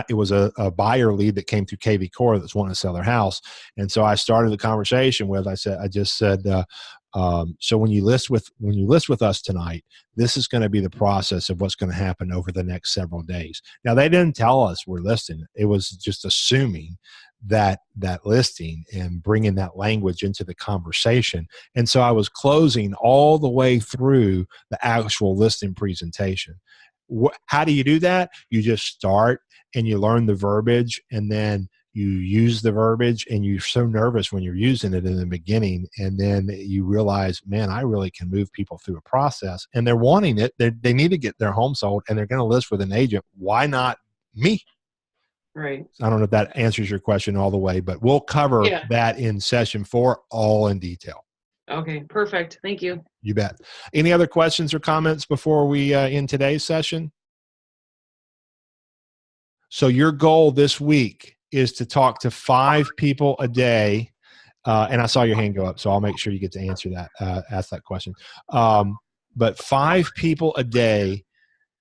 A: it was a buyer lead that came through KV Core that's wanting to sell their house. And so I started the conversation with, I just said, so when you list with us tonight, this is going to be the process of what's going to happen over the next several days. Now, they didn't tell us we're listing. It was just assuming that listing and bringing that language into the conversation. And so I was closing all the way through the actual listing presentation. How do you do that? You just start and you learn the verbiage, and then you use the verbiage, and you're so nervous when you're using it in the beginning, and then you realize, man, I really can move people through a process, and they're wanting it. They need to get their home sold, and they're going to list with an agent. Why not me?
I: Right.
A: I don't know if that answers your question all the way, but we'll cover that in session 4, all in detail.
I: Okay, perfect. Thank you.
A: You bet. Any other questions or comments before we end today's session? So your goal this week is to talk to 5 people a day. And I saw your hand go up, so I'll make sure you get to answer that, ask that question. But 5 people a day,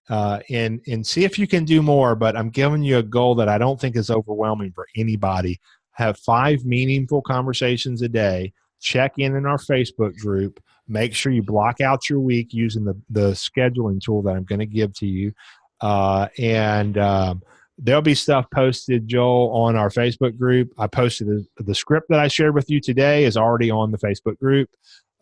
A: and see if you can do more, but I'm giving you a goal that I don't think is overwhelming for anybody. Have 5 meaningful conversations a day. Check in our Facebook group. Make sure you block out your week using the scheduling tool that I'm going to give to you. there'll be stuff posted, Joel, on our Facebook group. I posted the script that I shared with you today is already on the Facebook group.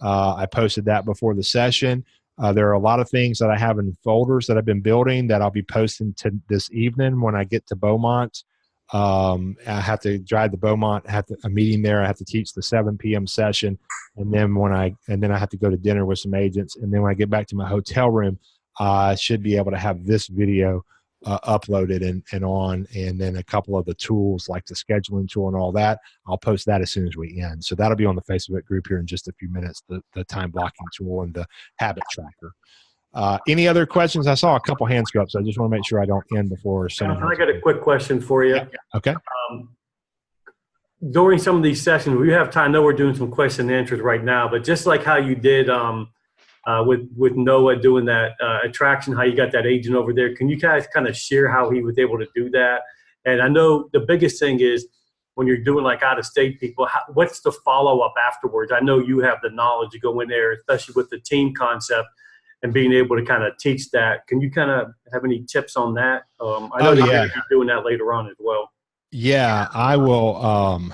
A: I posted that before the session. There are a lot of things that I have in folders that I've been building that I'll be posting to this evening when I get to Beaumont. I have to drive to Beaumont, have a meeting there. I have to teach the 7 p.m. session. And then I have to go to dinner with some agents. And then when I get back to my hotel room, I should be able to have this video uploaded and on, and then a couple of the tools like the scheduling tool and all that. I'll post that as soon as we end. So that'll be on the Facebook group here in just a few minutes, the time blocking tool and the habit tracker. Any other questions? I saw a couple hands go up, so I just want to make sure I don't end before someone.
E: I got a quick question for you.
A: Okay.
E: During some of these sessions, we have time. I know we're doing some question and answers right now, but just like how you did with Noah doing that attraction, how you got that agent over there, can you guys kind of share how he was able to do that? And I know the biggest thing is when you're doing like out-of-state people, what's the follow-up afterwards? I know you have the knowledge to go in there, especially with the team concept and being able to kind of teach that. Can you kind of have any tips on that? I know you're going to be doing that later on as well.
A: Yeah, I will.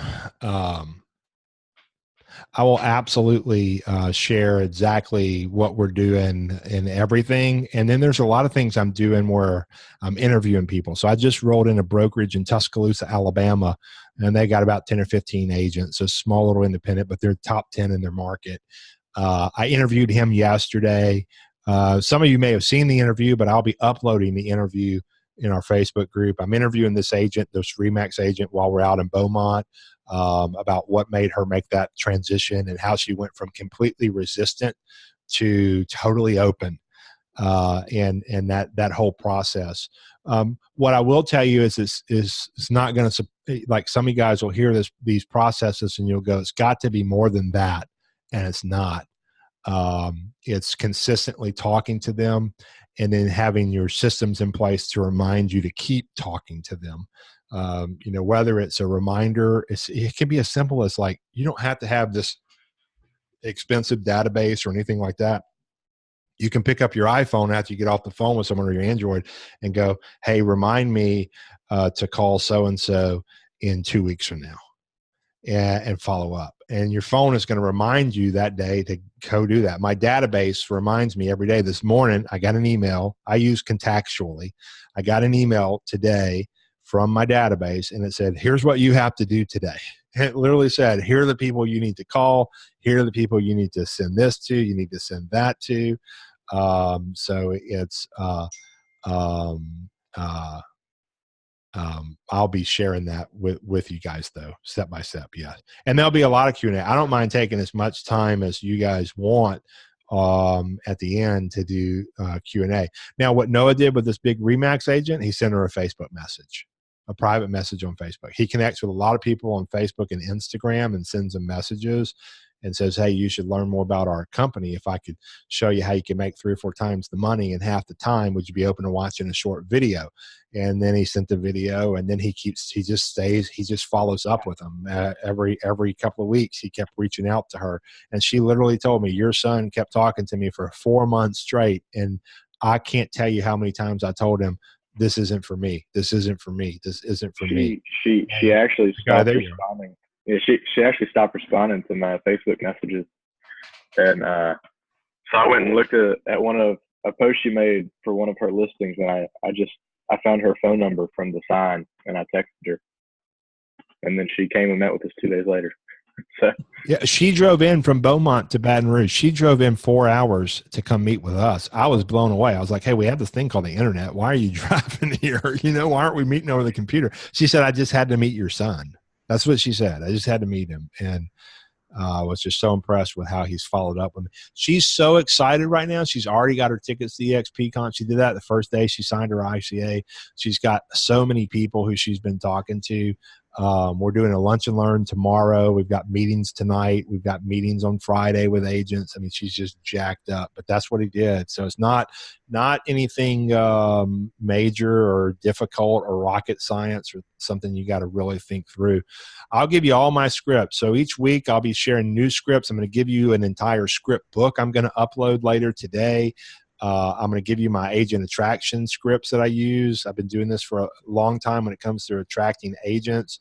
A: I will absolutely share exactly what we're doing and everything. And then there's a lot of things I'm doing where I'm interviewing people. So I just rolled in a brokerage in Tuscaloosa, Alabama, and they got about 10 or 15 agents. So small little independent, but they're top 10 in their market. I interviewed him yesterday. Some of you may have seen the interview, but I'll be uploading the interview in our Facebook group. I'm interviewing this agent, this RE/MAX agent, while we're out in Beaumont, about what made her make that transition and how she went from completely resistant to totally open, and that whole process. What I will tell you is it's not going to, like, some of you guys will hear these processes and you'll go, it's got to be more than that, and it's not. It's consistently talking to them and then having your systems in place to remind you to keep talking to them. Whether it's a reminder, it can be as simple as, like, you don't have to have this expensive database or anything like that. You can pick up your iPhone after you get off the phone with someone or your Android and go, hey, remind me to call so-and-so in 2 weeks from now, and follow up. And your phone is going to remind you that day to go do that. My database reminds me every day. This morning, I got an email. I use Contactually. I got an email today from my database, and it said, here's what you have to do today. And it literally said, here are the people you need to call. Here are the people you need to send this to. You need to send that to. So it's I'll be sharing that with you guys, though, step by step. Yeah. And there'll be a lot of Q&A. I don't mind taking as much time as you guys want at the end to do Q&A. Now, what Noah did with this big RE/MAX agent, he sent her a Facebook message, a private message on Facebook. He connects with a lot of people on Facebook and Instagram and sends them messages and says, hey, you should learn more about our company. If I could show you how you can make 3 or 4 times the money in half the time, would you be open to watching a short video? And then he sent the video, and then he just follows up with them every couple of weeks. He kept reaching out to her, and she literally told me, your son kept talking to me for 4 months straight. And I can't tell you how many times I told him, this isn't for me. This isn't for me. This isn't for me.
J: She actually stopped responding. Yeah, she actually stopped responding to my Facebook messages. And so I went and looked at one of a post she made for one of her listings, and I found her phone number from the sign, and I texted her. And then she came and met with us 2 days later. So
A: yeah, she drove in from Beaumont to Baton Rouge. She drove in 4 hours to come meet with us. I was blown away. I was like, hey, we have this thing called the internet. Why are you driving here? Why aren't we meeting over the computer? She said, I just had to meet your son. That's what she said. I just had to meet him. And was just so impressed with how he's followed up with me. She's so excited right now. She's already got her tickets to EXPCon. She did that the first day she signed her ICA. She's got so many people who she's been talking to. We're doing a lunch and learn tomorrow. We've got meetings tonight. We've got meetings on Friday with agents. I mean, she's just jacked up, but that's what he did. So it's not anything major or difficult or rocket science or something you got to really think through. I'll give you all my scripts. So each week I'll be sharing new scripts. I'm going to give you an entire script book I'm going to upload later today. I'm going to give you my agent attraction scripts that I use. I've been doing this for a long time when it comes to attracting agents.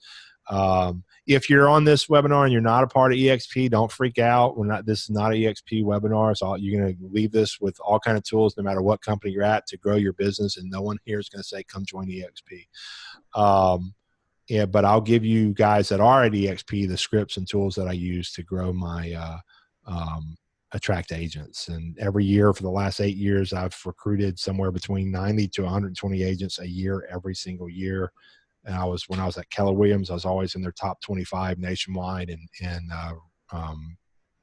A: If you're on this webinar and you're not a part of EXP, don't freak out. This is not an EXP webinar. So you're going to leave this with all kind of tools, no matter what company you're at, to grow your business. And no one here is going to say, come join EXP. Yeah, but I'll give you guys that are at EXP the scripts and tools that I use to grow my attract agents. And every year for the last 8 years, I've recruited somewhere between 90 to 120 agents a year, every single year. And when I was at Keller Williams, I was always in their top 25 nationwide and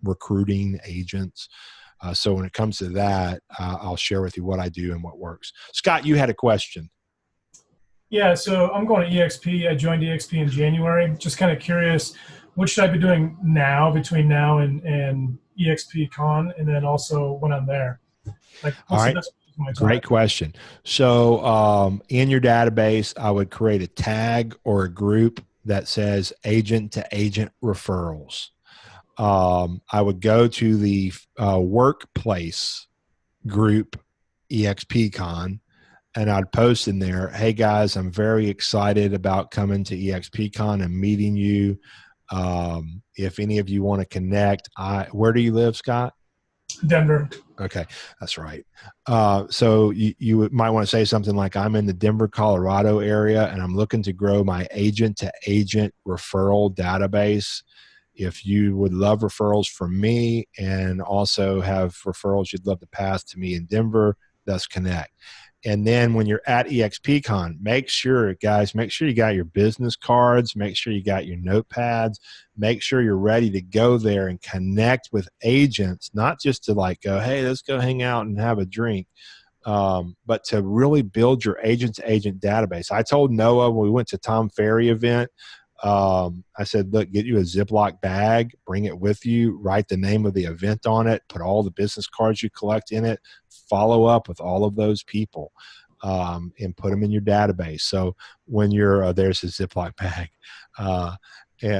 A: recruiting agents. So when it comes to that, I'll share with you what I do and what works. Scott, you had a question.
H: Yeah, so I'm going to EXP. I joined EXP in January. Just kind of curious, what should I be doing now, between now and EXP Con, and then also when I'm there? Like,
A: all right. Great question. So in your database, I would create a tag or a group that says agent to agent referrals. I would go to the workplace group EXPCon, and I'd post in there, hey guys, I'm very excited about coming to EXPCon and meeting you. If any of you want to connect, where do you live, Scott?
H: Denver.
A: Okay, that's right. So you might want to say something like, I'm in the Denver, Colorado area, and I'm looking to grow my agent-to-agent referral database. If you would love referrals from me and also have referrals you'd love to pass to me in Denver, let's connect. And then when you're at EXPCon, make sure you got your business cards, make sure you got your notepads, make sure you're ready to go there and connect with agents, not just to like go, hey, let's go hang out and have a drink, but to really build your agent-to-agent database. I told Noah when we went to Tom Ferry event, I said, look, get you a Ziploc bag, bring it with you, write the name of the event on it, put all the business cards you collect in it, follow up with all of those people, and put them in your database. So when you're, there's his Ziploc bag,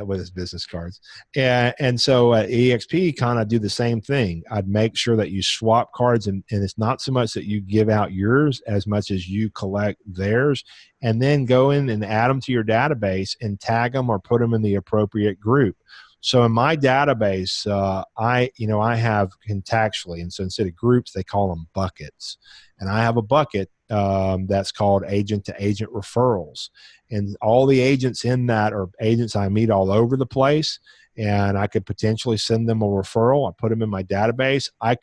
A: with his business cards. And so at EXP, kind of do the same thing. I'd make sure that you swap cards, and it's not so much that you give out yours as much as you collect theirs, and then go in and add them to your database and tag them or put them in the appropriate group. So in my database, I have contextually, and so instead of groups, they call them buckets. And I have a bucket that's called agent-to-agent referrals. And all the agents in that are agents I meet all over the place, and I could potentially send them a referral. I put them in my database. I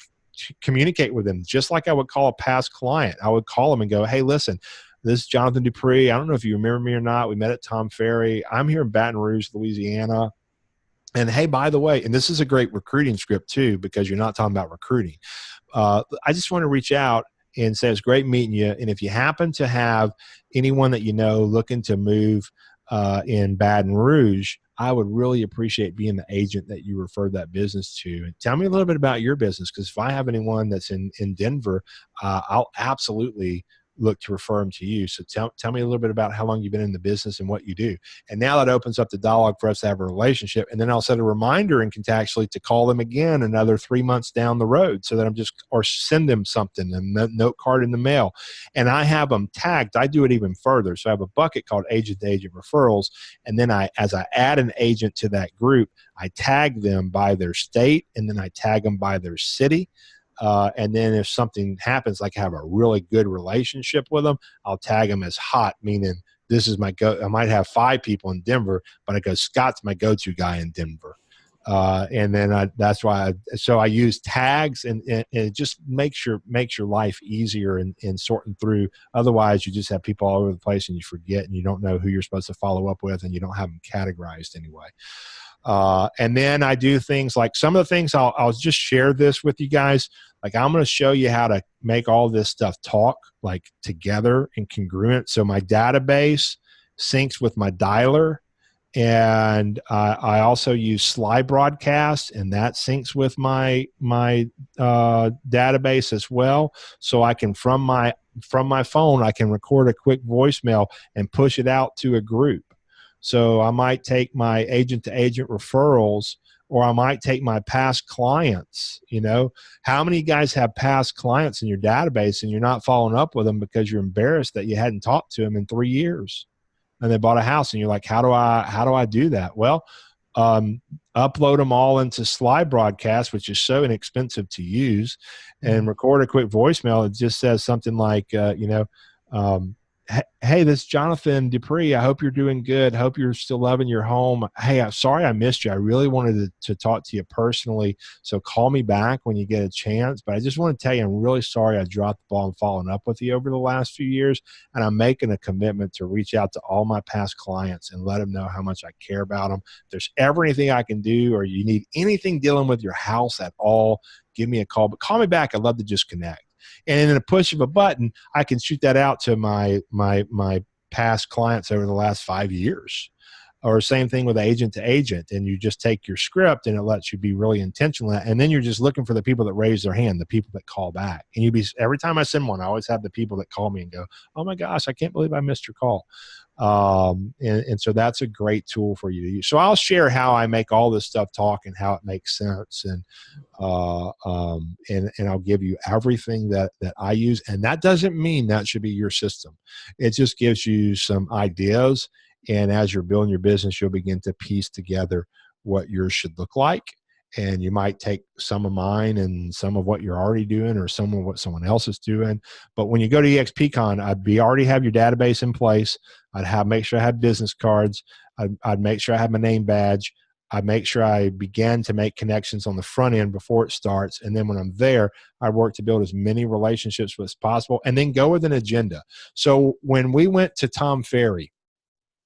A: communicate with them just like I would call a past client. I would call them and go, hey, listen, this is Jonathan Dupree. I don't know if you remember me or not. We met at Tom Ferry. I'm here in Baton Rouge, Louisiana. And hey, by the way, and this is a great recruiting script too, because you're not talking about recruiting. I just want to reach out and say it's great meeting you. And if you happen to have anyone that you know looking to move in Baton Rouge, I would really appreciate being the agent that you referred that business to. And tell me a little bit about your business, because if I have anyone that's in Denver, I'll absolutely look to refer them to you. So tell me a little bit about how long you've been in the business and what you do. And now that opens up the dialogue for us to have a relationship. And then I'll set a reminder and contextually to call them again another 3 months down the road, so that or send them something, a note card in the mail. And I have them tagged. I do it even further. So I have a bucket called agent-to-agent referrals. And then as I add an agent to that group, I tag them by their state, and then I tag them by their city. And then if something happens, like I have a really good relationship with them, I'll tag them as hot, meaning this is my I might have 5 people in Denver, but I go, Scott's my go-to guy in Denver. And then that's why I use tags, and it just makes your life easier in sorting through. Otherwise, you just have people all over the place and you forget, and you don't know who you're supposed to follow up with, and you don't have them categorized anyway. And then I do things like some of the things I'll just share this with you guys. Like I'm going to show you how to make all this stuff talk like together and congruent. So my database syncs with my dialer, and I also use SlyBroadcast, and that syncs with my database as well. So I can from my phone I can record a quick voicemail and push it out to a group. So I might take my agent-to-agent referrals or I might take my past clients. You know, how many guys have past clients in your database and you're not following up with them because you're embarrassed that you hadn't talked to them in 3 years and they bought a house and you're like, how do I do that? Well, upload them all into Slide Broadcast, which is so inexpensive to use, and record a quick voicemail. It just says something like, hey, this is Jonathan Dupree. I hope you're doing good. Hope you're still loving your home. Hey, I'm sorry I missed you. I really wanted to talk to you personally, so call me back when you get a chance. But I just want to tell you I'm really sorry I dropped the ball in following up with you over the last few years, and I'm making a commitment to reach out to all my past clients and let them know how much I care about them. If there's ever anything I can do or you need anything dealing with your house at all, give me a call. But call me back. I'd love to just connect. And in a push of a button, I can shoot that out to my past clients over the last 5 years. Or same thing with agent to agent. And you just take your script and it lets you be really intentional. And then you're just looking for the people that raise their hand, the people that call back. And every time I send one, I always have the people that call me and go, oh my gosh, I can't believe I missed your call. And so that's a great tool for you to use. So I'll share how I make all this stuff talk and how it makes sense. And I'll give you everything that I use. And that doesn't mean that should be your system. It just gives you some ideas. And as you're building your business, you'll begin to piece together what yours should look like. And you might take some of mine and some of what you're already doing or some of what someone else is doing. But when you go to EXPCon, I'd already have your database in place. Make sure I have business cards. I'd make sure I have my name badge. I'd make sure I began to make connections on the front end before it starts. And then when I'm there, I work to build as many relationships as possible and then go with an agenda. So when we went to Tom Ferry,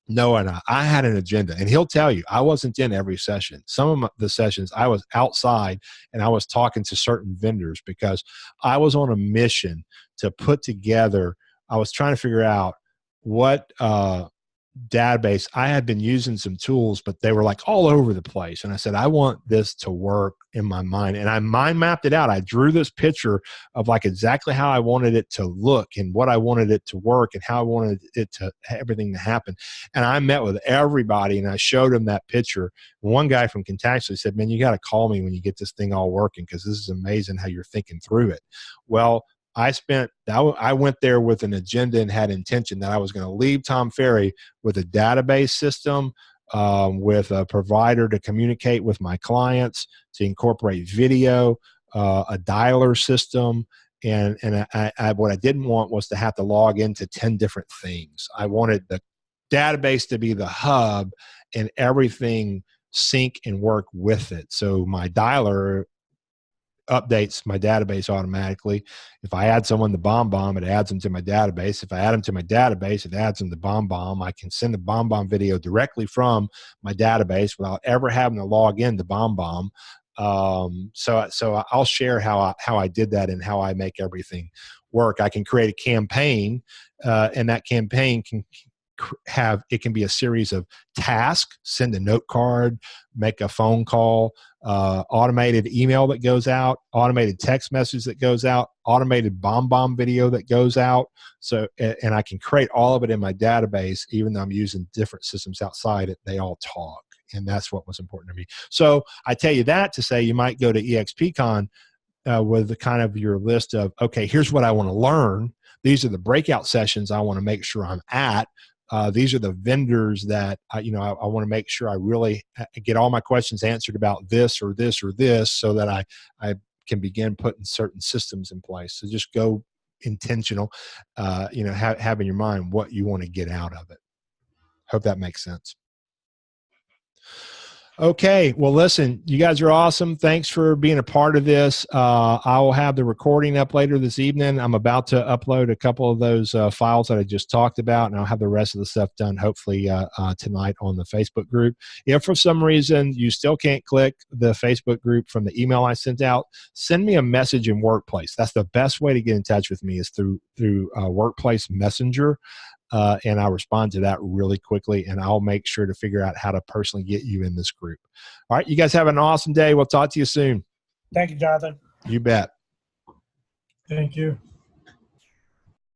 A: Noah and I had an agenda, and he'll tell you I wasn't in every session. Some of the sessions I was outside and I was talking to certain vendors because I was on a mission to put together. I was trying to figure out what database. I had been using some tools, but they were like all over the place. And I said, I want this to work in my mind. And I mind mapped it out. I drew this picture of like exactly how I wanted it to look and what I wanted it to work and how I wanted it to everything to happen. And I met with everybody and I showed them that picture. One guy from Kentucky said, man, you got to call me when you get this thing all working, because this is amazing how you're thinking through it. Well, I went there with an agenda and had intention that I was going to leave Tom Ferry with a database system, with a provider to communicate with my clients, to incorporate video, a dialer system. And what I didn't want was to have to log into 10 different things. I wanted the database to be the hub and everything sync and work with it. So my dialer updates my database automatically. If I add someone to BombBomb, it adds them to my database. If I add them to my database, it adds them to BombBomb. I can send the BombBomb video directly from my database without ever having to log in to BombBomb. So I'll share how I did that and how I make everything work. I can create a campaign, and that campaign can be a series of tasks: send a note card, make a phone call, automated email that goes out, automated text message that goes out, automated BombBomb video that goes out. So, and I can create all of it in my database, even though I'm using different systems outside it, they all talk. And that's what was important to me. So I tell you that to say you might go to EXPCon with the kind of your list of, okay, here's what I want to learn. These are the breakout sessions I want to make sure I'm at. These are the vendors that I want to make sure I really get all my questions answered about this or this or this, so that I can begin putting certain systems in place. So just go intentional, have in your mind what you want to get out of it. Hope that makes sense. Okay. Well, listen, you guys are awesome. Thanks for being a part of this. I will have the recording up later this evening. I'm about to upload a couple of those files that I just talked about, and I'll have the rest of the stuff done hopefully tonight on the Facebook group. If for some reason you still can't click the Facebook group from the email I sent out, send me a message in Workplace. That's the best way to get in touch with me, is through Workplace Messenger. And I'll respond to that really quickly, and I'll make sure to figure out how to personally get you in this group. All right, you guys have an awesome day. We'll talk to you soon.
H: Thank you, Jonathan.
A: You bet.
H: Thank you.